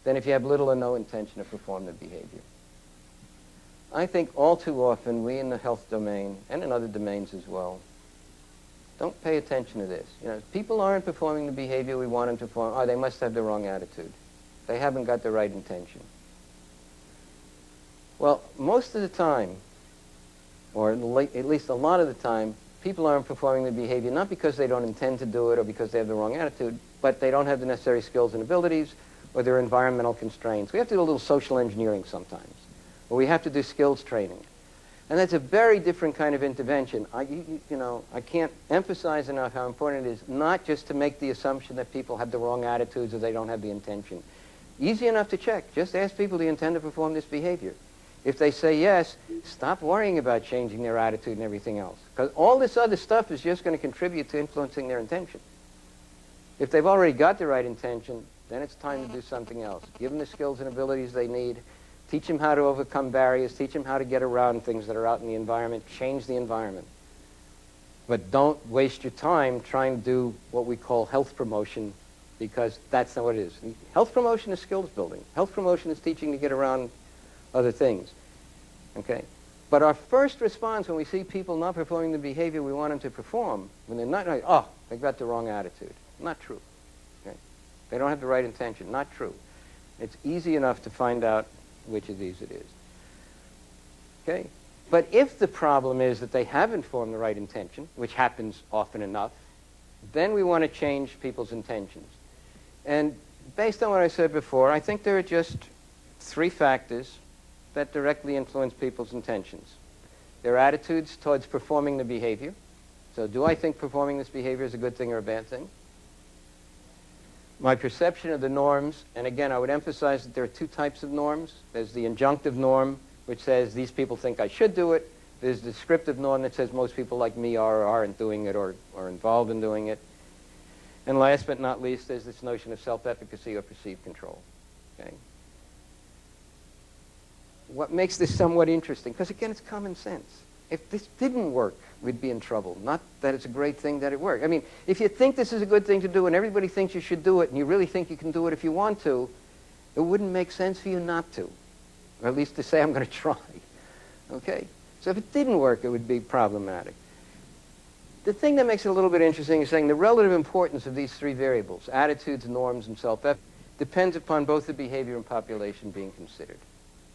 than if you have little or no intention to perform the behavior. I think all too often we in the health domain, and in other domains as well, don't pay attention to this. You know, people aren't performing the behavior we want them to perform. Oh, they must have the wrong attitude. They haven't got the right intention. Well, most of the time, or at least a lot of the time, people aren't performing the behavior not because they don't intend to do it or because they have the wrong attitude, but they don't have the necessary skills and abilities, or there are environmental constraints. We have to do a little social engineering sometimes, or we have to do skills training. And that's a very different kind of intervention. You know, I can't emphasize enough how important it is not just to make the assumption that people have the wrong attitudes or they don't have the intention. Easy enough to check. Just ask people, do you intend to perform this behavior? If they say yes, stop worrying about changing their attitude and everything else. Because all this other stuff is just going to contribute to influencing their intention. If they've already got the right intention, then it's time to do something else. Give them the skills and abilities they need. Teach them how to overcome barriers. Teach them how to get around things that are out in the environment. Change the environment. But don't waste your time trying to do what we call health promotion, because that's not what it is. Health promotion is skills building. Health promotion is teaching to get around other things. Okay? But our first response when we see people not performing the behavior we want them to perform, when they're not, oh, they've got the wrong attitude. Not true. Okay? They don't have the right intention. Not true. It's easy enough to find out which of these it is. Okay? But if the problem is that they haven't formed the right intention, which happens often enough, then we want to change people's intentions. And based on what I said before, I think there are just 3 factors that directly influence people's intentions. Their attitudes towards performing the behavior. So do I think performing this behavior is a good thing or a bad thing? My perception of the norms, and again, I would emphasize that there are 2 types of norms. There's the injunctive norm, which says these people think I should do it. There's the descriptive norm that says most people like me are or aren't doing it or are involved in doing it. And last but not least, there's this notion of self-efficacy or perceived control. Okay? What makes this somewhat interesting, because again, it's common sense. If this didn't work, we'd be in trouble. Not that it's a great thing that it worked. I mean, if you think this is a good thing to do and everybody thinks you should do it and you really think you can do it if you want to, it wouldn't make sense for you not to. Or at least to say, I'm going to try. Okay? So if it didn't work, it would be problematic. The thing that makes it a little bit interesting is saying the relative importance of these 3 variables, attitudes, norms, and self-efficacy, depends upon both the behavior and population being considered.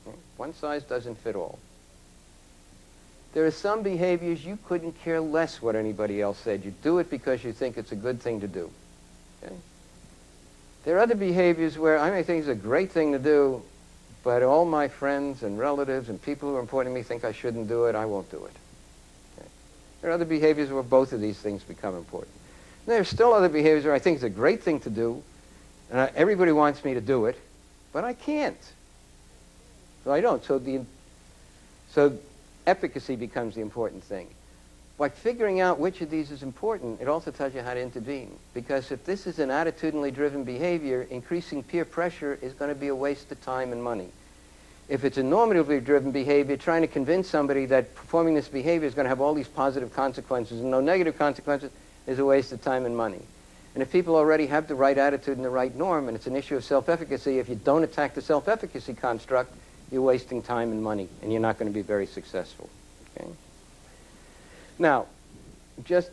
Okay? One size doesn't fit all. There are some behaviors you couldn't care less what anybody else said. You do it because you think it's a good thing to do. Okay? There are other behaviors where I may think it's a great thing to do, but all my friends and relatives and people who are important to me think I shouldn't do it. I won't do it. Okay? There are other behaviors where both of these things become important. And there are still other behaviors where I think it's a great thing to do, and everybody wants me to do it, but I can't. So I don't. So efficacy becomes the important thing. By figuring out which of these is important, it also tells you how to intervene. Because if this is an attitudinally driven behavior, increasing peer pressure is going to be a waste of time and money. If it's a normatively driven behavior, trying to convince somebody that performing this behavior is going to have all these positive consequences and no negative consequences is a waste of time and money. And if people already have the right attitude and the right norm, and it's an issue of self-efficacy, if you don't attack the self-efficacy construct, you're wasting time and money, and you're not going to be very successful. Okay? Now, just,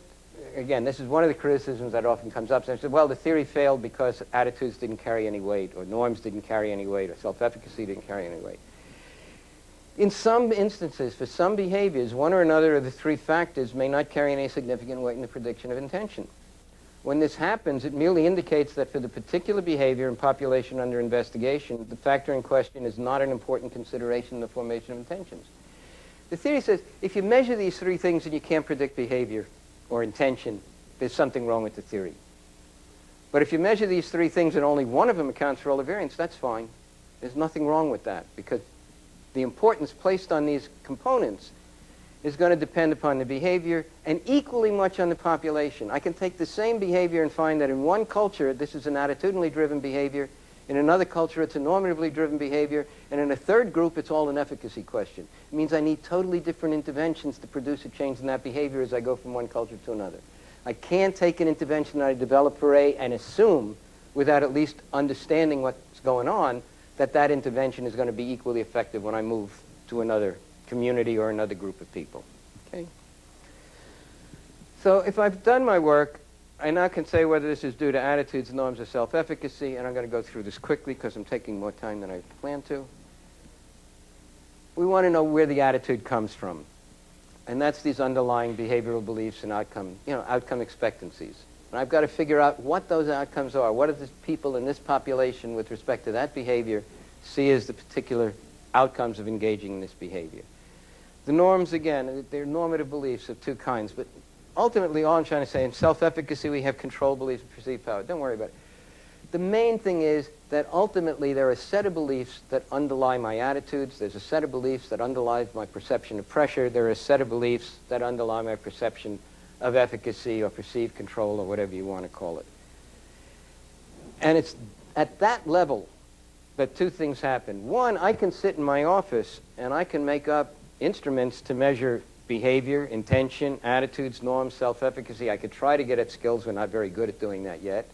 again, this is one of the criticisms that often comes up. So I said, well, the theory failed because attitudes didn't carry any weight, or norms didn't carry any weight, or self-efficacy didn't carry any weight. In some instances, for some behaviors, one or another of the three factors may not carry any significant weight in the prediction of intention. When this happens, it merely indicates that for the particular behavior and population under investigation, the factor in question is not an important consideration in the formation of intentions. The theory says, if you measure these three things and you can't predict behavior or intention, there's something wrong with the theory. But if you measure these three things and only one of them accounts for all the variance, that's fine. There's nothing wrong with that, because the importance placed on these components is going to depend upon the behavior and equally much on the population. I can take the same behavior and find that in one culture, this is an attitudinally driven behavior. In another culture, it's a normatively driven behavior. And in a third group, it's all an efficacy question. It means I need totally different interventions to produce a change in that behavior as I go from one culture to another. I can't take an intervention that I develop for A and assume, without at least understanding what's going on, that that intervention is going to be equally effective when I move to another community or another group of people. Okay? So if I've done my work, I now can say whether this is due to attitudes, norms, or self-efficacy, and I'm going to go through this quickly because I'm taking more time than I planned to. We want to know where the attitude comes from, and that's these underlying behavioral beliefs and outcome expectancies. And I've got to figure out what those outcomes are. What do the people in this population with respect to that behavior see as the particular outcomes of engaging in this behavior? The norms, again, they're normative beliefs of two kinds, but ultimately all I'm trying to say, in self-efficacy we have control beliefs and perceived power. Don't worry about it. The main thing is that ultimately there are a set of beliefs that underlie my attitudes. There's a set of beliefs that underlies my perception of pressure. There are a set of beliefs that underlie my perception of efficacy or perceived control or whatever you want to call it. And it's at that level that two things happen. One, I can sit in my office and I can make up instruments to measure behavior, intention, attitudes, norms, self-efficacy. I could try to get at skills. We're not very good at doing that yet.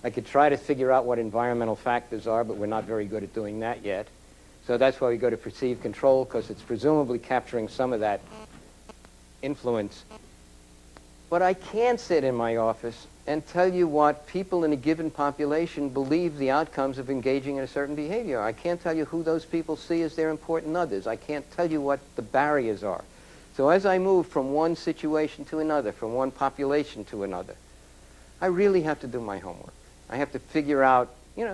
I could try to figure out what environmental factors are, but we're not very good at doing that yet. So that's why we go to perceived control, because it's presumably capturing some of that influence. But I can sit in my office and tell you what people in a given population believe the outcomes of engaging in a certain behavior. I can't tell you who those people see as their important others. I can't tell you what the barriers are. So as I move from one situation to another, from one population to another, I really have to do my homework. I have to figure out, you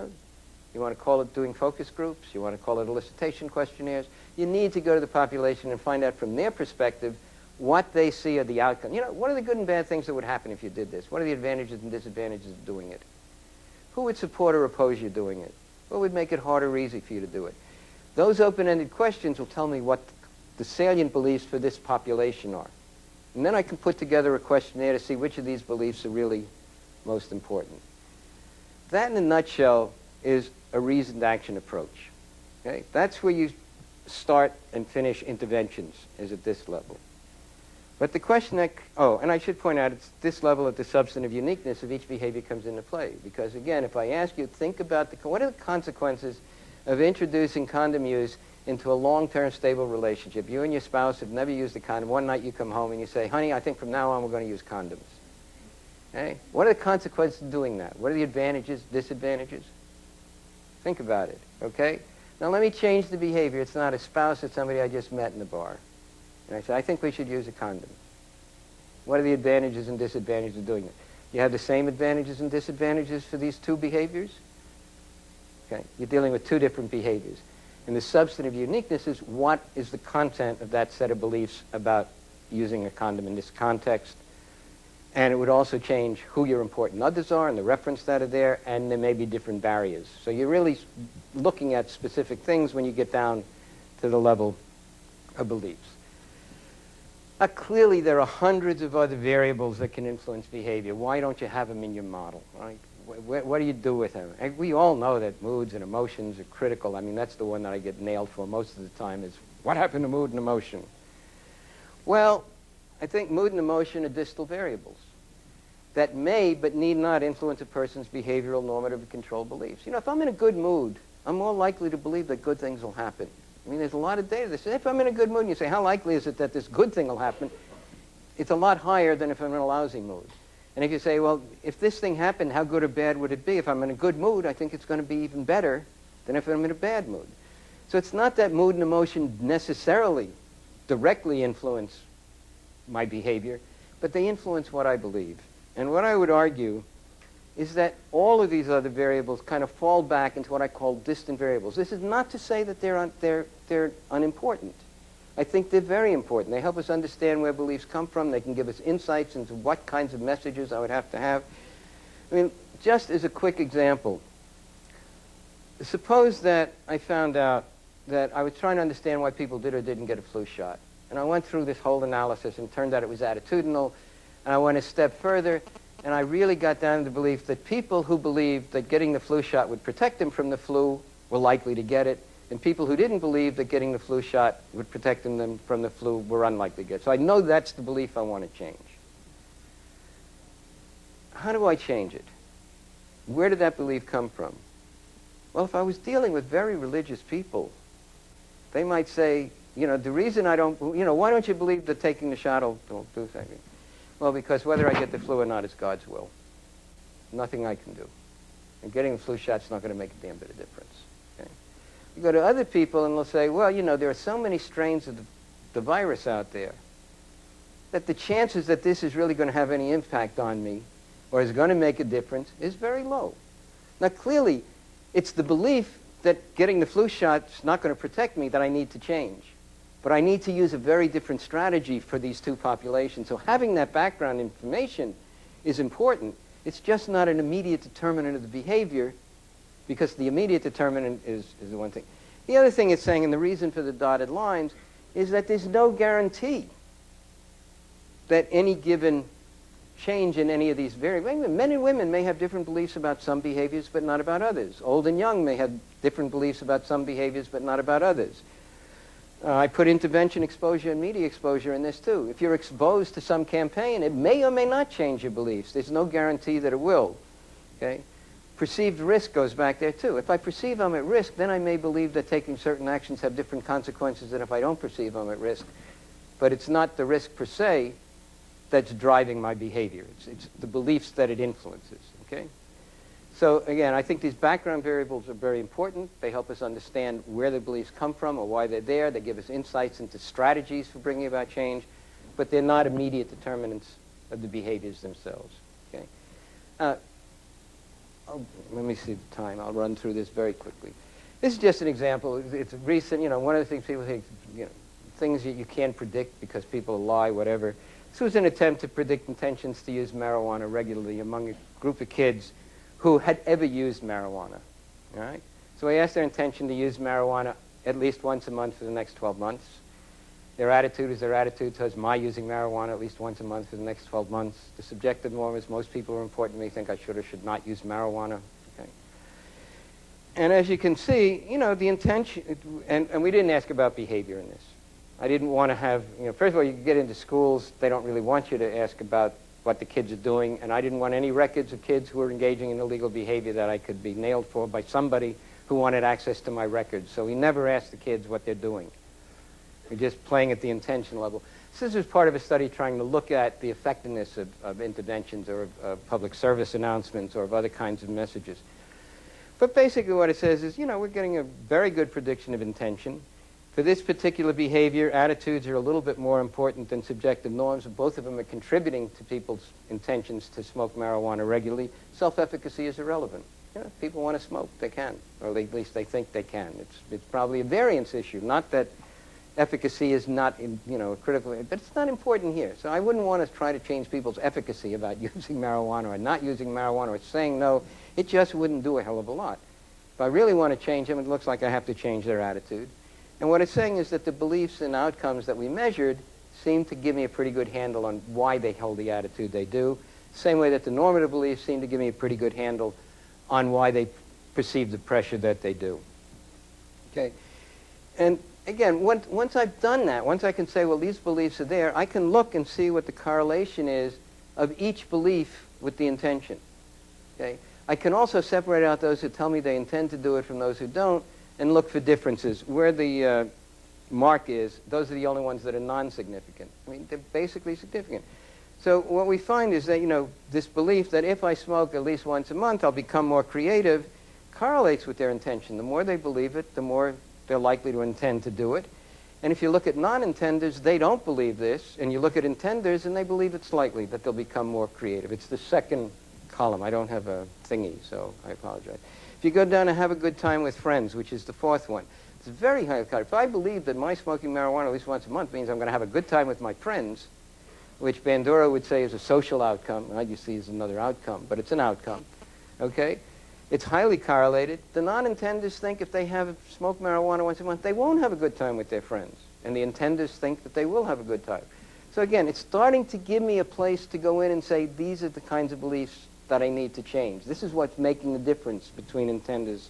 want to call it doing focus groups, you want to call it elicitation questionnaires. You need to go to the population and find out from their perspective what they see are the outcomes. What are the good and bad things that would happen if you did this? What are the advantages and disadvantages of doing it? Who would support or oppose you doing it? What would make it hard or easy for you to do it? Those open-ended questions will tell me what the salient beliefs for this population are. And then I can put together a questionnaire to see which of these beliefs are really most important. That, in a nutshell, is a reasoned action approach. Okay? That's where you start and finish interventions, is at this level. But the question that, and I should point out, it's this level that the substantive uniqueness of each behavior comes into play. Because again, if I ask you, think about what are the consequences of introducing condom use into a long-term stable relationship? You and your spouse have never used a condom. One night you come home and you say, honey, I think from now on we're going to use condoms. Okay? What are the consequences of doing that? What are the advantages, disadvantages? Think about it, okay? Now let me change the behavior. It's not a spouse, it's somebody I just met in the bar. And I say, I think we should use a condom. What are the advantages and disadvantages of doing it? You have the same advantages and disadvantages for these two behaviors? Okay? You're dealing with two different behaviors. And the substantive uniqueness is what is the content of that set of beliefs about using a condom in this context. And it would also change who your important others are and the reference that are there, and there may be different barriers. So you're really looking at specific things when you get down to the level of beliefs. Clearly, there are hundreds of other variables that can influence behavior. Why don't you have them in your model? Right? What do you do with them? And we all know that moods and emotions are critical. I mean, that's the one that I get nailed for most of the time is, what happened to mood and emotion? Well, I think mood and emotion are distal variables that may but need not influence a person's behavioral, normative, and control beliefs. If I'm in a good mood, I'm more likely to believe that good things will happen. I mean, there's a lot of data that says if I'm in a good mood, and you say, how likely is it that this good thing will happen? It's a lot higher than if I'm in a lousy mood. And if you say, well, if this thing happened, how good or bad would it be? If I'm in a good mood, I think it's going to be even better than if I'm in a bad mood. So it's not that mood and emotion necessarily directly influence my behavior, but they influence what I believe. And what I would argue is that all of these other variables kind of fall back into what I call distant variables. This is not to say that they're unimportant. I think they're very important. They help us understand where beliefs come from. They can give us insights into what kinds of messages I would have to have. I mean, just as a quick example, suppose that I found out that I was trying to understand why people did or didn't get a flu shot. And I went through this whole analysis, and it turned out it was attitudinal. And I went a step further, and I really got down to the belief that people who believed that getting the flu shot would protect them from the flu were likely to get it, and people who didn't believe that getting the flu shot would protect them from the flu were unlikely to get it. So I know that's the belief I want to change. How do I change it? Where did that belief come from? Well, if I was dealing with very religious people, they might say, the reason I don't, why don't you believe that taking the shot will do something? Well, because whether I get the flu or not is God's will. Nothing I can do. And getting the flu shot's not going to make a damn bit of difference. Okay? You go to other people and they'll say, well, there are so many strains of the virus out there that the chances that this is really going to have any impact on me or is going to make a difference is very low. Now, clearly, it's the belief that getting the flu shot's not going to protect me that I need to change. But I need to use a very different strategy for these two populations. So having that background information is important. It's just not an immediate determinant of the behavior, because the immediate determinant is the one thing. The other thing it's saying, and the reason for the dotted lines, is that there's no guarantee that any given change in any of these variables. Men and women may have different beliefs about some behaviors, but not about others. Old and young may have different beliefs about some behaviors, but not about others. I put intervention exposure and media exposure in this too. If you're exposed to some campaign, it may or may not change your beliefs. There's no guarantee that it will. Okay? Perceived risk goes back there too. If I perceive I'm at risk, then I may believe that taking certain actions have different consequences than if I don't perceive I'm at risk. But it's not the risk per se that's driving my behavior. It's the beliefs that it influences. Okay? So again, I think these background variables are very important. They help us understand where the beliefs come from or why they're there. They give us insights into strategies for bringing about change, but they're not immediate determinants of the behaviors themselves. Okay? Let me see the time. I'll run through this very quickly. This is just an example. It's recent. One of the things people think, things that you can't predict because people lie, whatever. This was an attempt to predict intentions to use marijuana regularly among a group of kids who had ever used marijuana. All right? So I asked their intention to use marijuana at least once a month for the next 12 months. Their attitude is their attitude towards my using marijuana at least once a month for the next 12 months. The subjective norm is most people who are important to me think I should or should not use marijuana. Okay? And as you can see, the intention, and we didn't ask about behavior in this. I didn't want to have, first of all, you get into schools, they don't really want you to ask about what the kids are doing, and I didn't want any records of kids who were engaging in illegal behavior that I could be nailed for by somebody who wanted access to my records. So we never asked the kids what they're doing. We're just playing at the intention level. This is part of a study trying to look at the effectiveness of interventions or of public service announcements or of other kinds of messages. But basically what it says is, we're getting a very good prediction of intention. For this particular behavior, attitudes are a little bit more important than subjective norms. Both of them are contributing to people's intentions to smoke marijuana regularly. Self-efficacy is irrelevant. If people want to smoke, they can, or at least they think they can. It's probably a variance issue, not that efficacy is not, critical, but it's not important here. So I wouldn't want to try to change people's efficacy about using marijuana or not using marijuana or saying no. It just wouldn't do a hell of a lot. If I really want to change them, it looks like I have to change their attitude. And what it's saying is that the beliefs and outcomes that we measured seem to give me a pretty good handle on why they hold the attitude they do. Same way that the normative beliefs seem to give me a pretty good handle on why they perceive the pressure that they do. Okay? And again, once I've done that, once I can say, well, these beliefs are there, I can look and see what the correlation is of each belief with the intention. Okay? I can also separate out those who tell me they intend to do it from those who don't. and look for differences. Where the mark is, those are the only ones that are non-significant. I mean, they're basically significant. So what we find is that, this belief that if I smoke at least once a month, I'll become more creative, correlates with their intention. The more they believe it, the more they're likely to intend to do it. And if you look at non-intenders, they don't believe this. And you look at intenders, and they believe it's likely that they'll become more creative. It's the second column. I don't have a thingy, so I apologize. If you go down and have a good time with friends, which is the fourth one, it's very highly correlated. If I believe that my smoking marijuana at least once a month means I'm going to have a good time with my friends, which Bandura would say is a social outcome, I just see as another outcome, but it's an outcome, okay? It's highly correlated. The non-intenders think if they smoke marijuana once a month, they won't have a good time with their friends. And the intenders think that they will have a good time. So again, it's starting to give me a place to go in and say, these are the kinds of beliefs that I need to change. This is what's making the difference between intenders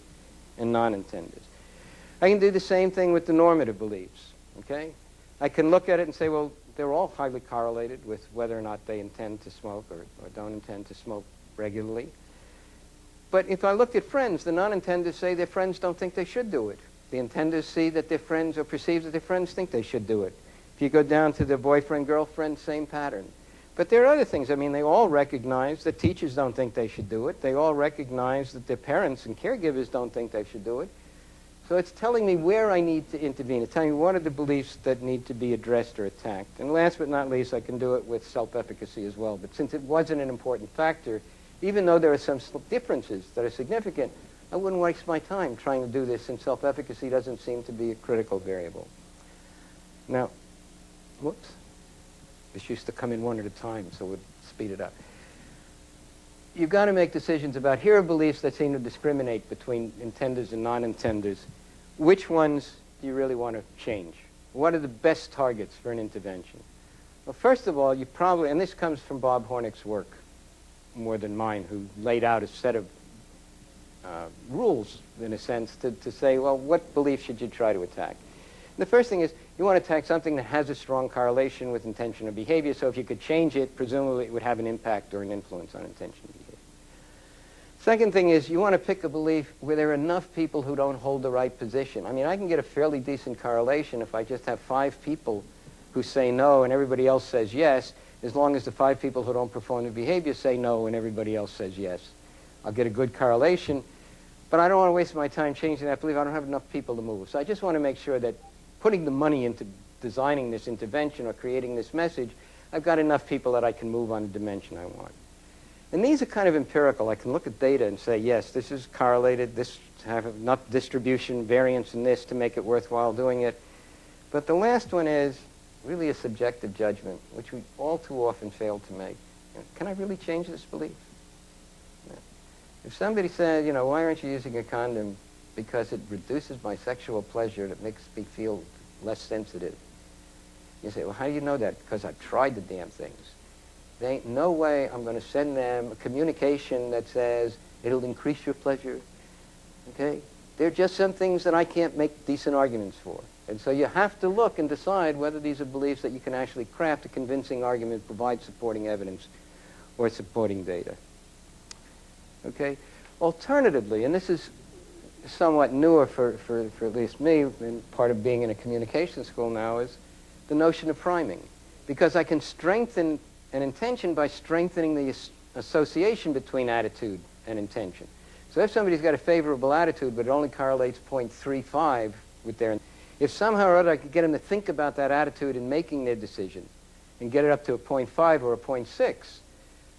and non-intenders. I can do the same thing with the normative beliefs, okay? I can look at it and say, well, they're all highly correlated with whether or not they intend to smoke or don't intend to smoke regularly. But if I look at friends, the non-intenders say their friends don't think they should do it. The intenders see that their friends or perceive that their friends think they should do it. If you go down to their boyfriend, girlfriend, same pattern. But there are other things. I mean, they all recognize that teachers don't think they should do it. They all recognize that their parents and caregivers don't think they should do it. So it's telling me where I need to intervene. It's telling me what are the beliefs that need to be addressed or attacked. And last but not least, I can do it with self-efficacy as well. But since it wasn't an important factor, even though there are some differences that are significant, I wouldn't waste my time trying to do this, since self-efficacy doesn't seem to be a critical variable. Now, whoops. This used to come in one at a time, so we'll speed it up. You've got to make decisions about, here are beliefs that seem to discriminate between intenders and non-intenders. Which ones do you really want to change? What are the best targets for an intervention? Well, first of all, you probably, and this comes from Bob Hornick's work more than mine, who laid out a set of rules, in a sense, to say, well, what belief should you try to attack? And the first thing is, you want to attack something that has a strong correlation with intention or behavior, so if you could change it, presumably it would have an impact or an influence on intention and behavior. Second thing is, you want to pick a belief where there are enough people who don't hold the right position. I mean, I can get a fairly decent correlation if I just have 5 people who say no and everybody else says yes, as long as the 5 people who don't perform the behavior say no and everybody else says yes. I'll get a good correlation, but I don't want to waste my time changing that belief. I don't have enough people to move. So I just want to make sure that putting the money into designing this intervention or creating this message, I've got enough people that I can move on the dimension I want. And these are kind of empirical. I can look at data and say, yes, this is correlated, this have enough distribution variance in this to make it worthwhile doing it. But the last one is really a subjective judgment, which we all too often fail to make. Can I really change this belief? If somebody said, why aren't you using a condom? Because it reduces my sexual pleasure and it makes me feel less sensitive. You say, well, how do you know that? Because I've tried the damn things. There ain't no way I'm going to send them a communication that says it'll increase your pleasure. Okay? There are just some things that I can't make decent arguments for. And so you have to look and decide whether these are beliefs that you can actually craft a convincing argument, provide supporting evidence, or supporting data. Okay? Alternatively, and this is somewhat newer for at least me, and part of being in a communication school now, is the notion of priming. Because I can strengthen an intention by strengthening the association between attitude and intention. So if somebody's got a favorable attitude, but it only correlates 0.35 with their, if somehow or other I could get them to think about that attitude in making their decision and get it up to a 0.5 or a 0.6,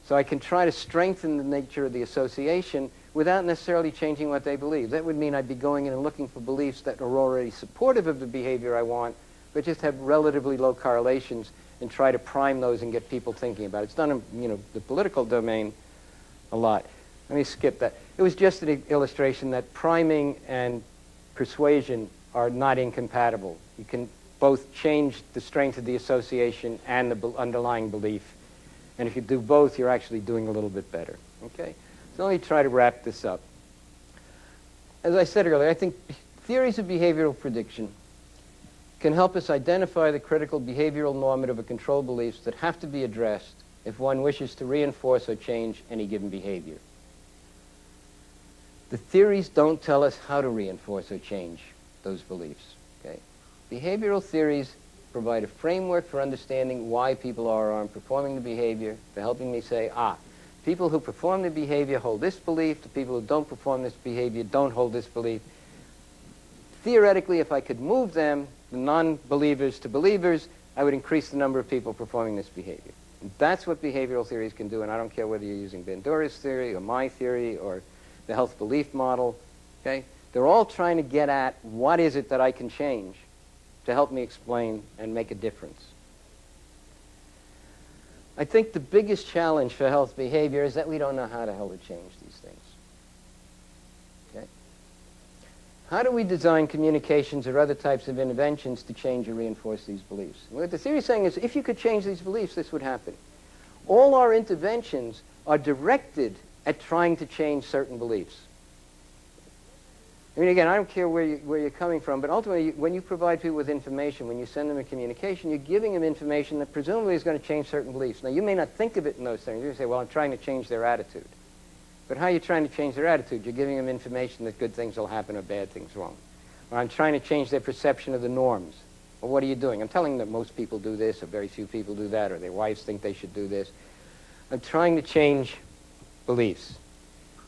so I can try to strengthen the nature of the association without necessarily changing what they believe. That would mean I'd be going in and looking for beliefs that are already supportive of the behavior I want, but just have relatively low correlations, and try to prime those and get people thinking about it. It's done in the political domain a lot. Let me skip that. It was just an illustration that priming and persuasion are not incompatible. You can both change the strength of the association and the underlying belief. And if you do both, you're actually doing a little bit better. Okay? So let me try to wrap this up. As I said earlier, I think theories of behavioral prediction can help us identify the critical behavioral, normative, or control beliefs that have to be addressed if one wishes to reinforce or change any given behavior. The theories don't tell us how to reinforce or change those beliefs. Okay? Behavioral theories provide a framework for understanding why people are or aren't performing the behavior, for helping me say, people who perform the behavior hold this belief, the people who don't perform this behavior don't hold this belief. Theoretically, if I could move them, the non-believers to believers, I would increase the number of people performing this behavior. And that's what behavioral theories can do, and I don't care whether you're using Bandura's theory or my theory or the health belief model. Okay? They're all trying to get at what is it that I can change to help me explain and make a difference. I think the biggest challenge for health behavior is that we don't know how to hell to change these things. Okay? How do we design communications or other types of interventions to change or reinforce these beliefs? What the theory is saying is, if you could change these beliefs, this would happen. All our interventions are directed at trying to change certain beliefs. I mean, again, I don't care where you're coming from, but ultimately, when you provide people with information, when you send them a communication, you're giving them information that presumably is going to change certain beliefs. Now, you may not think of it in those things. You say, well, I'm trying to change their attitude. But how are you trying to change their attitude? You're giving them information that good things will happen or bad things won't. Or I'm trying to change their perception of the norms. Well, what are you doing? I'm telling them that most people do this, or very few people do that, or their wives think they should do this. I'm trying to change beliefs.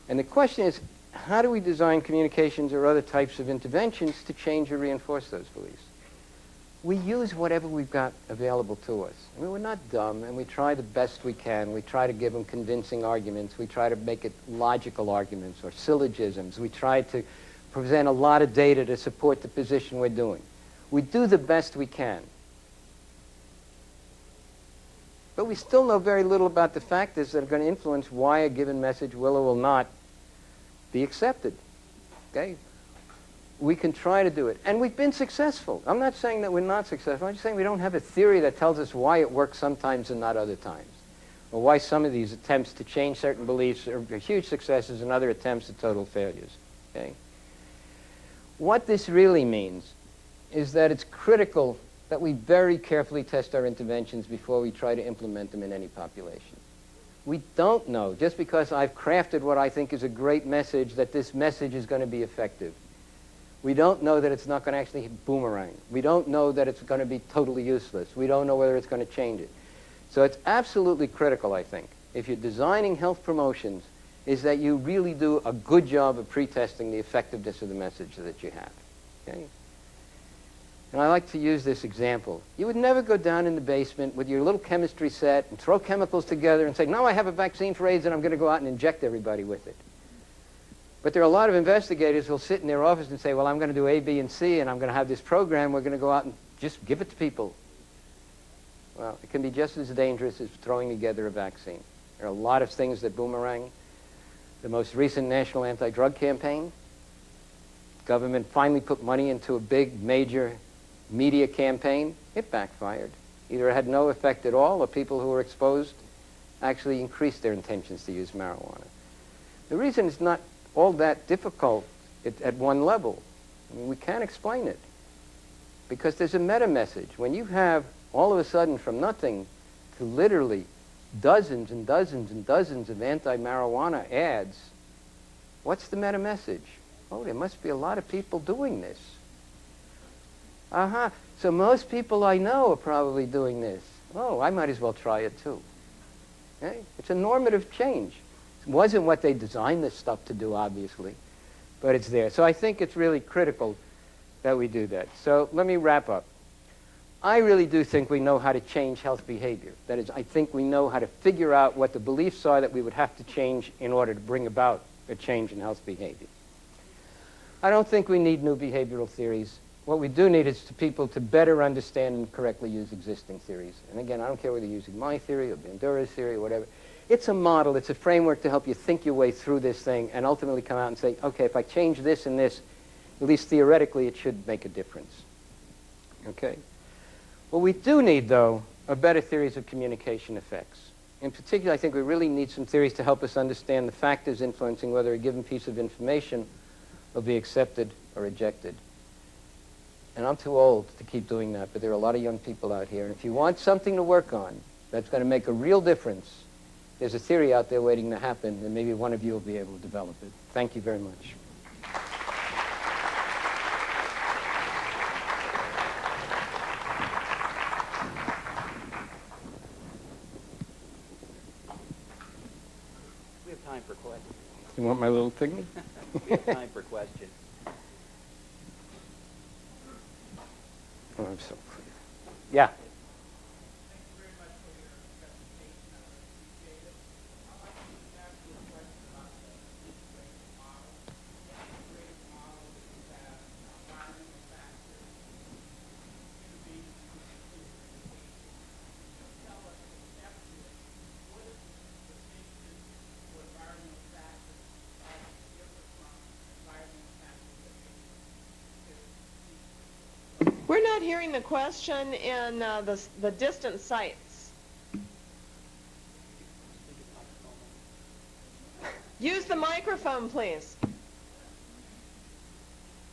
And the question is, how do we design communications or other types of interventions to change or reinforce those beliefs? We use whatever we've got available to us. I mean, we're not dumb, and we try the best we can. We try to give them convincing arguments. We try to make it logical arguments or syllogisms. We try to present a lot of data to support the position we're doing. We do the best we can. But we still know very little about the factors that are going to influence why a given message will or will not be accepted. Okay? We can try to do it. And we've been successful. I'm not saying that we're not successful. I'm just saying we don't have a theory that tells us why it works sometimes and not other times. Or why some of these attempts to change certain beliefs are huge successes and other attempts are total failures. Okay? What this really means is that it's critical that we very carefully test our interventions before we try to implement them in any population. We don't know, just because I've crafted what I think is a great message, that this message is going to be effective. We don't know that it's not going to actually boomerang. We don't know that it's going to be totally useless. We don't know whether it's going to change it. So it's absolutely critical, I think, if you're designing health promotions, is that you really do a good job of pre-testing the effectiveness of the message that you have. Okay? And I like to use this example. You would never go down in the basement with your little chemistry set and throw chemicals together and say, now I have a vaccine for AIDS and I'm going to go out and inject everybody with it. But there are a lot of investigators who will sit in their office and say, well, I'm going to do A, B, and C, and I'm going to have this program. We're going to go out and just give it to people. Well, it can be just as dangerous as throwing together a vaccine. There are a lot of things that boomerang. The most recent national anti-drug campaign, government finally put money into a big, major media campaign. It backfired. Either it had no effect at all, or people who were exposed actually increased their intentions to use marijuana. The reason it's not all that difficult at one level, I mean, we can't explain it, because there's a meta message. When you have all of a sudden from nothing to literally dozens and dozens and dozens of anti-marijuana ads, what's the meta message? Oh, there must be a lot of people doing this. So most people I know are probably doing this. Oh, I might as well try it too. Okay? It's a normative change. It wasn't what they designed this stuff to do, obviously, but it's there. So I think it's really critical that we do that. So let me wrap up. I really do think we know how to change health behavior. That is, I think we know how to figure out what the beliefs are that we would have to change in order to bring about a change in health behavior. I don't think we need new behavioral theories. What we do need is people to better understand and correctly use existing theories. And again, I don't care whether you're using my theory or Bandura's theory or whatever. It's a model, it's a framework to help you think your way through this thing and ultimately come out and say, okay, if I change this and this, at least theoretically, it should make a difference. Okay? What we do need, though, are better theories of communication effects. In particular, I think we really need some theories to help us understand the factors influencing whether a given piece of information will be accepted or rejected. And I'm too old to keep doing that, but there are a lot of young people out here. And if you want something to work on that's going to make a real difference, there's a theory out there waiting to happen, and maybe one of you will be able to develop it. Thank you very much. We have time for questions. You want my little thingy? We have time for questions. Oh, I'm so clear. Yeah. We're not hearing the question in the distant sites. Use the microphone, please.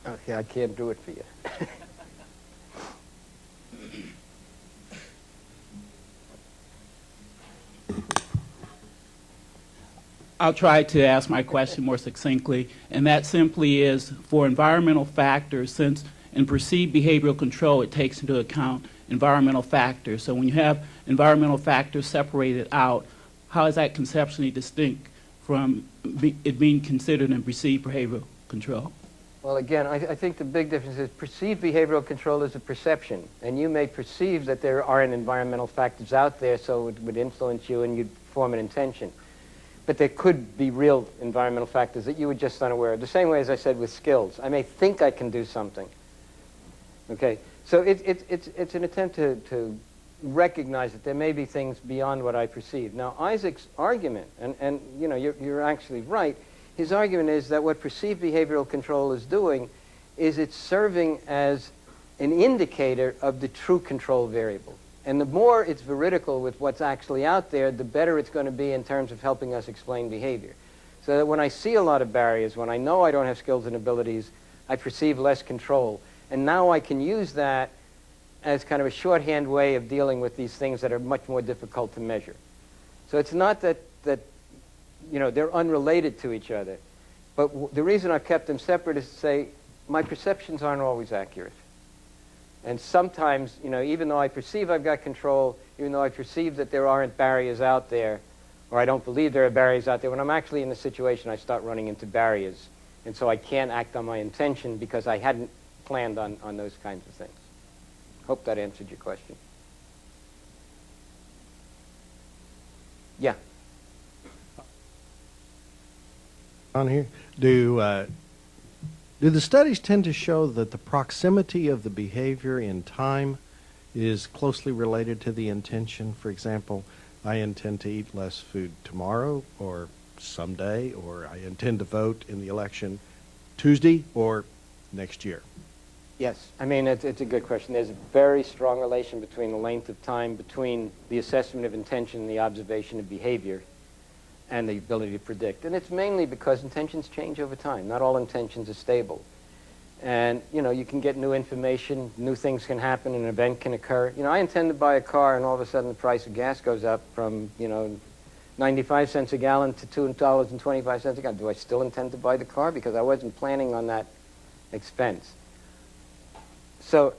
Okay, I can't do it for you. I'll try to ask my question more succinctly, and that simply is for environmental factors, since in perceived behavioral control it takes into account environmental factors. So when you have environmental factors separated out, how is that conceptually distinct from it being considered in perceived behavioral control? Well, again, I think the big difference is perceived behavioral control is a perception, and you may perceive that there aren't environmental factors out there, so it would influence you and you'd form an intention. But there could be real environmental factors that you were just unaware of. The same way as I said with skills. I may think I can do something. Okay, so it's an attempt to recognize that there may be things beyond what I perceive. Now, Isaac's argument, and you know, you're actually right, his argument is that what perceived behavioral control is doing is it's serving as an indicator of the true control variable. And the more it's veridical with what's actually out there, the better it's going to be in terms of helping us explain behavior. So that when I see a lot of barriers, when I know I don't have skills and abilities, I perceive less control. And now I can use that as kind of a shorthand way of dealing with these things that are much more difficult to measure. So it's not that you know, they're unrelated to each other. But the reason I've kept them separate is to say my perceptions aren't always accurate. And sometimes, you know, even though I perceive I've got control, even though I perceive that there aren't barriers out there, or I don't believe there are barriers out there, when I'm actually in the situation, I start running into barriers. And so I can't act on my intention because I hadn't planned on those kinds of things. Hope that answered your question. Yeah. On here, do the studies tend to show that the proximity of the behavior in time is closely related to the intention? For example, I intend to eat less food tomorrow or someday, or I intend to vote in the election Tuesday or next year. Yes, I mean, it's a good question. There's a very strong relation between the length of time between the assessment of intention and the observation of behavior and the ability to predict. And it's mainly because intentions change over time. Not all intentions are stable. And, you know, you can get new information, new things can happen, an event can occur. You know, I intend to buy a car, and all of a sudden the price of gas goes up from, you know, 95 cents a gallon to $2.25 a gallon. Do I still intend to buy the car? Because I wasn't planning on that expense. So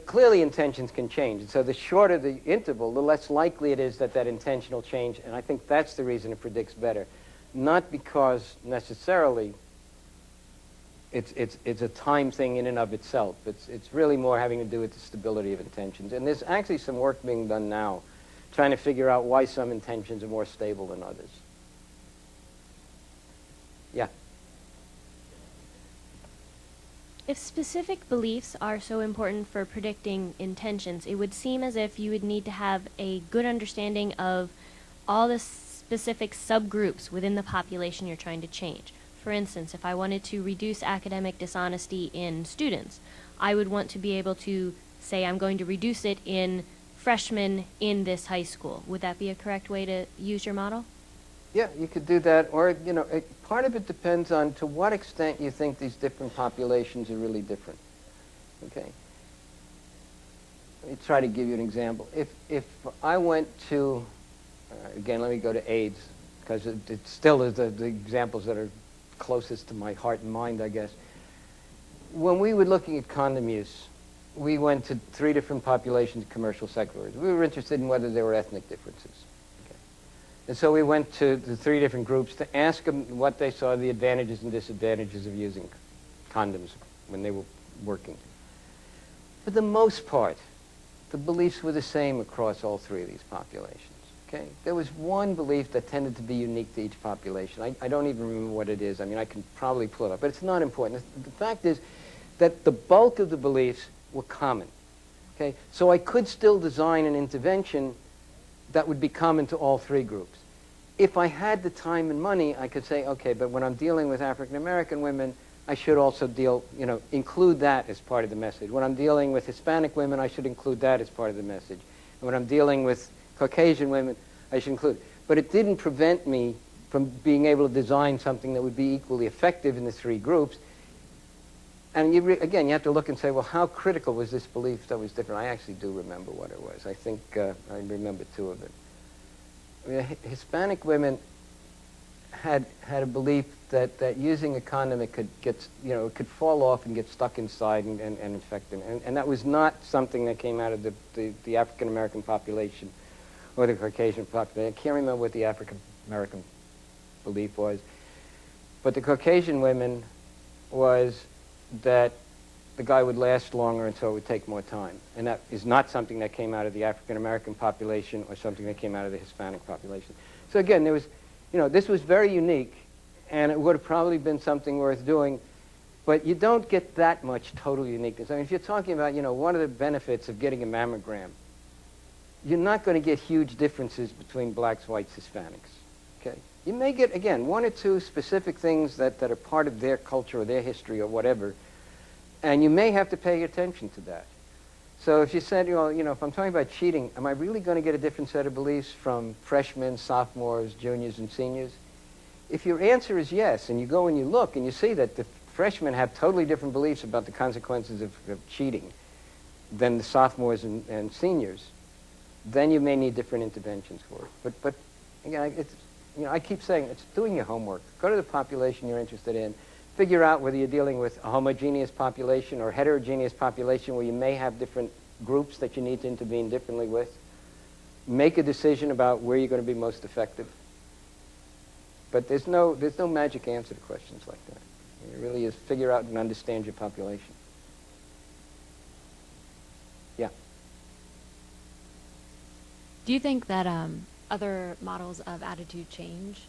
clearly intentions can change. And so the shorter the interval, the less likely it is that that intention will change. And I think that's the reason it predicts better. Not because necessarily it's a time thing in and of itself. It's really more having to do with the stability of intentions. And there's actually some work being done now trying to figure out why some intentions are more stable than others. Yeah. If specific beliefs are so important for predicting intentions, it would seem as if you would need to have a good understanding of all the specific subgroups within the population you're trying to change. For instance, if I wanted to reduce academic dishonesty in students, I would want to be able to say I'm going to reduce it in freshmen in this high school. Would that be a correct way to use your model? Yeah, you could do that, or, you know, part of it depends on to what extent you think these different populations are really different. Okay? Let me try to give you an example. If I went to Again, let me go to AIDS, because it still is the examples that are closest to my heart and mind, I guess. When we were looking at condom use, we went to 3 different populations of commercial sex workers. We were interested in whether there were ethnic differences. Okay. And so we went to the 3 different groups to ask them what they saw the advantages and disadvantages of using condoms when they were working. For the most part, the beliefs were the same across all 3 of these populations. Okay? There was one belief that tended to be unique to each population. I don't even remember what it is. I mean, I can probably pull it up, but it's not important. The fact is that the bulk of the beliefs were common. Okay? So I could still design an intervention that would be common to all 3 groups. If I had the time and money, I could say, okay, but when I'm dealing with African American women, I should also include that as part of the message. When I'm dealing with Hispanic women, I should include that as part of the message. And when I'm dealing with Caucasian women, I should include it. But it didn't prevent me from being able to design something that would be equally effective in the 3 groups. And again, you have to look and say, well, how critical was this belief that was different? I actually do remember what it was. I think I remember 2 of it. I mean, Hispanic women had a belief that using a condom, it could get, it could fall off and get stuck inside and infect them. And that was not something that came out of the African American population or the Caucasian population. I can't remember what the African American belief was. But the Caucasian women was that the guy would last longer and so it would take more time. And that is not something that came out of the African American population or something that came out of the Hispanic population. So again, there was, this was very unique, and it would have probably been something worth doing, but you don't get that much total uniqueness. I mean, if you're talking about, one of the benefits of getting a mammogram, you're not going to get huge differences between blacks, whites, Hispanics. Okay? You may get, again, 1 or 2 specific things that are part of their culture or their history or whatever, and you may have to pay attention to that. So if you said, if I'm talking about cheating, am I really going to get a different set of beliefs from freshmen, sophomores, juniors, and seniors? If your answer is yes, and you go and you look and you see that the freshmen have totally different beliefs about the consequences of cheating than the sophomores and seniors, then you may need different interventions for it. But again, it's, I keep saying it's doing your homework. Go to the population you're interested in. Figure out whether you're dealing with a homogeneous population or heterogeneous population where you may have different groups that you need to intervene differently with. Make a decision about where you're going to be most effective. But there's no magic answer to questions like that. It really is figure out and understand your population. Yeah. Do you think that other models of attitude change,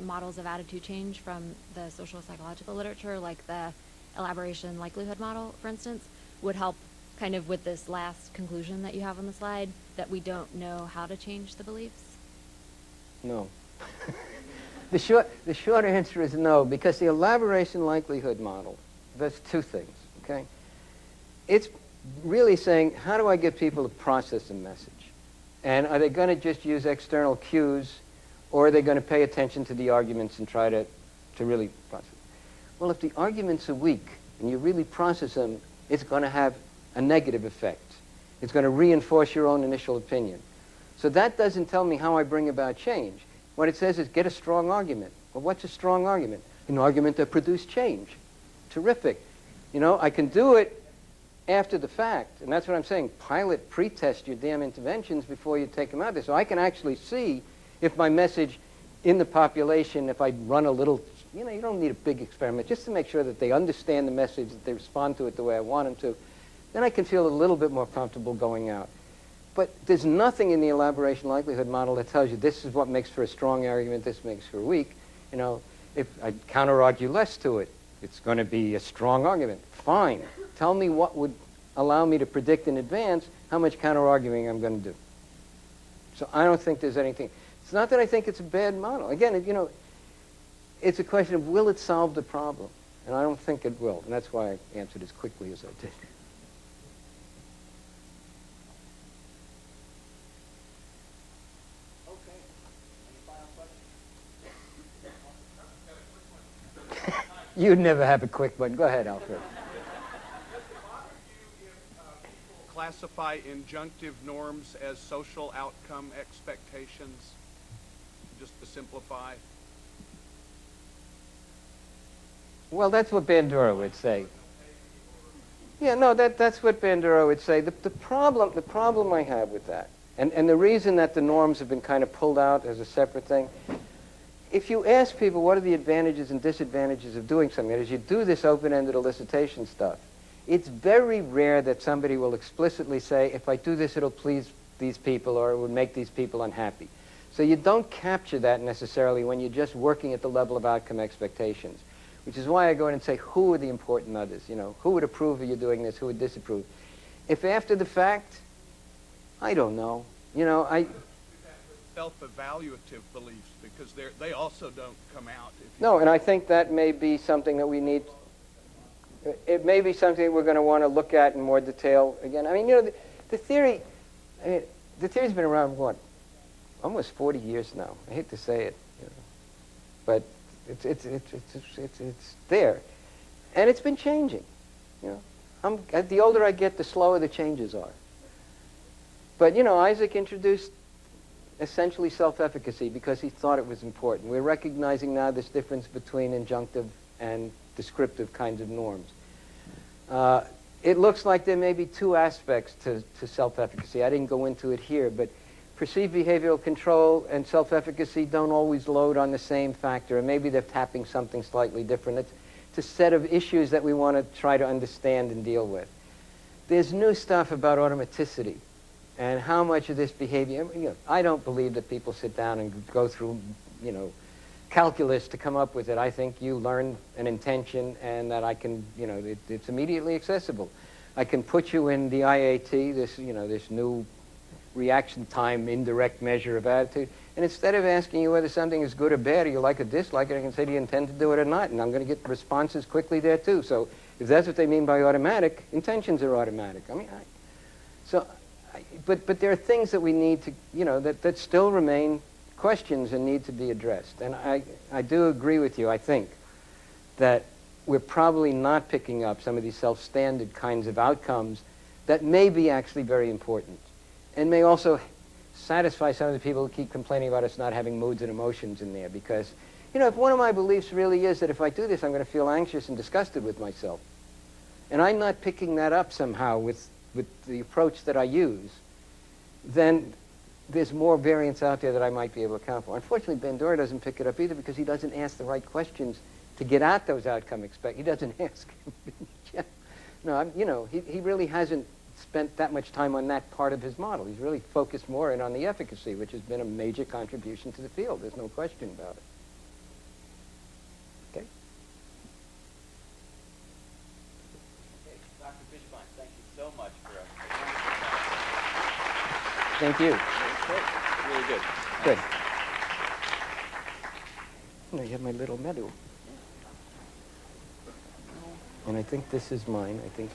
models of attitude change from the social psychological literature, like the elaboration likelihood model, for instance, would help kind of with this last conclusion that you have on the slide, that we don't know how to change the beliefs? No. The short answer is no, because the elaboration likelihood model does 2 things, okay? It's really saying, how do I get people to process a message? And are they going to just use external cues, or are they going to pay attention to the arguments and try to really process? Well, if the arguments are weak and you really process them, it's going to have a negative effect. It's going to reinforce your own initial opinion. So that doesn't tell me how I bring about change. What it says is get a strong argument. Well, what's a strong argument? An argument that produced change. Terrific. I can do it after the fact, and that's what I'm saying. Pilot, pre-test your damn interventions before you take them out there. So I can actually see if my message in the population, if I run a little, you don't need a big experiment, just to make sure that they understand the message, that they respond to it the way I want them to, then I can feel a little bit more comfortable going out. But there's nothing in the elaboration likelihood model that tells you this is what makes for a strong argument, this makes for a weak. If I counter-argue less to it, it's going to be a strong argument. Fine. Tell me what would allow me to predict in advance how much counter-arguing I'm going to do. So I don't think there's anything. It's not that I think it's a bad model. Again, it's a question of will it solve the problem? And I don't think it will. And that's why I answered as quickly as I did. You'd never have a quick one. Go ahead, Alfred. Classify injunctive norms as social outcome expectations? just to simplify? Well, that's what Bandura would say. Yeah, no, that's what Bandura would say. The problem I have with that, and the reason that the norms have been kind of pulled out as a separate thing, if you ask people what are the advantages and disadvantages of doing something, as you do this open-ended elicitation stuff, it's very rare that somebody will explicitly say, if I do this, it'll please these people or it would make these people unhappy. So you don't capture that necessarily when you're just working at the level of outcome expectations. Which is why I go in and say, who are the important others? You know, who would approve of you doing this? Who would disapprove? If after the fact, I don't know. You know, Self-evaluative beliefs, because they also don't come out. No, and I think that may be something that we need. It may be something we're going to want to look at in more detail again. I mean, you know, the theory. I mean, the theory's been around what, almost 40 years now. I hate to say it, you know, but. It's there, and it's been changing. You know, the older I get, the slower the changes are. But you know, Isaac introduced essentially self-efficacy because he thought it was important. We're recognizing now this difference between injunctive and descriptive kinds of norms. It looks like there may be two aspects to self-efficacy. I didn't go into it here, but perceived behavioral control and self-efficacy don't always load on the same factor, and maybe they're tapping something slightly different. It's a set of issues that we want to try to understand and deal with. There's new stuff about automaticity and how much of this behavior. You know, I don't believe that people sit down and go through, you know, calculus to come up with it. I think you learn an intention and that I can, you know, it's immediately accessible. I can put you in the IAT, this, you know, this new reaction time indirect measure of attitude, and instead of asking you whether something is good or bad or you like or dislike it, I can say, do you intend to do it or not? And I'm going to get responses quickly there too. So if that's what they mean by automatic, intentions are automatic. I mean, but there are things that we need to, you know, that still remain questions and need to be addressed. And I do agree with you. I think that we're probably not picking up some of these self-standard kinds of outcomes that may be actually very important and may also satisfy some of the people who keep complaining about us not having moods and emotions in there. Because, you know, if one of my beliefs really is that if I do this, I'm going to feel anxious and disgusted with myself, and I'm not picking that up somehow with the approach that I use, then there's more variance out there that I might be able to account for. Unfortunately, Bandura doesn't pick it up either because he doesn't ask the right questions to get at those outcome expect. He doesn't ask. No, you know, he really hasn't spent that much time on that part of his model. He's really focused more in on the efficacy, which has been a major contribution to the field. There's no question about it. Okay? Okay, Dr. Fishbein, thank you so much for Thank you. really good. Good. Now you have my little medal. And I think this is mine. I think.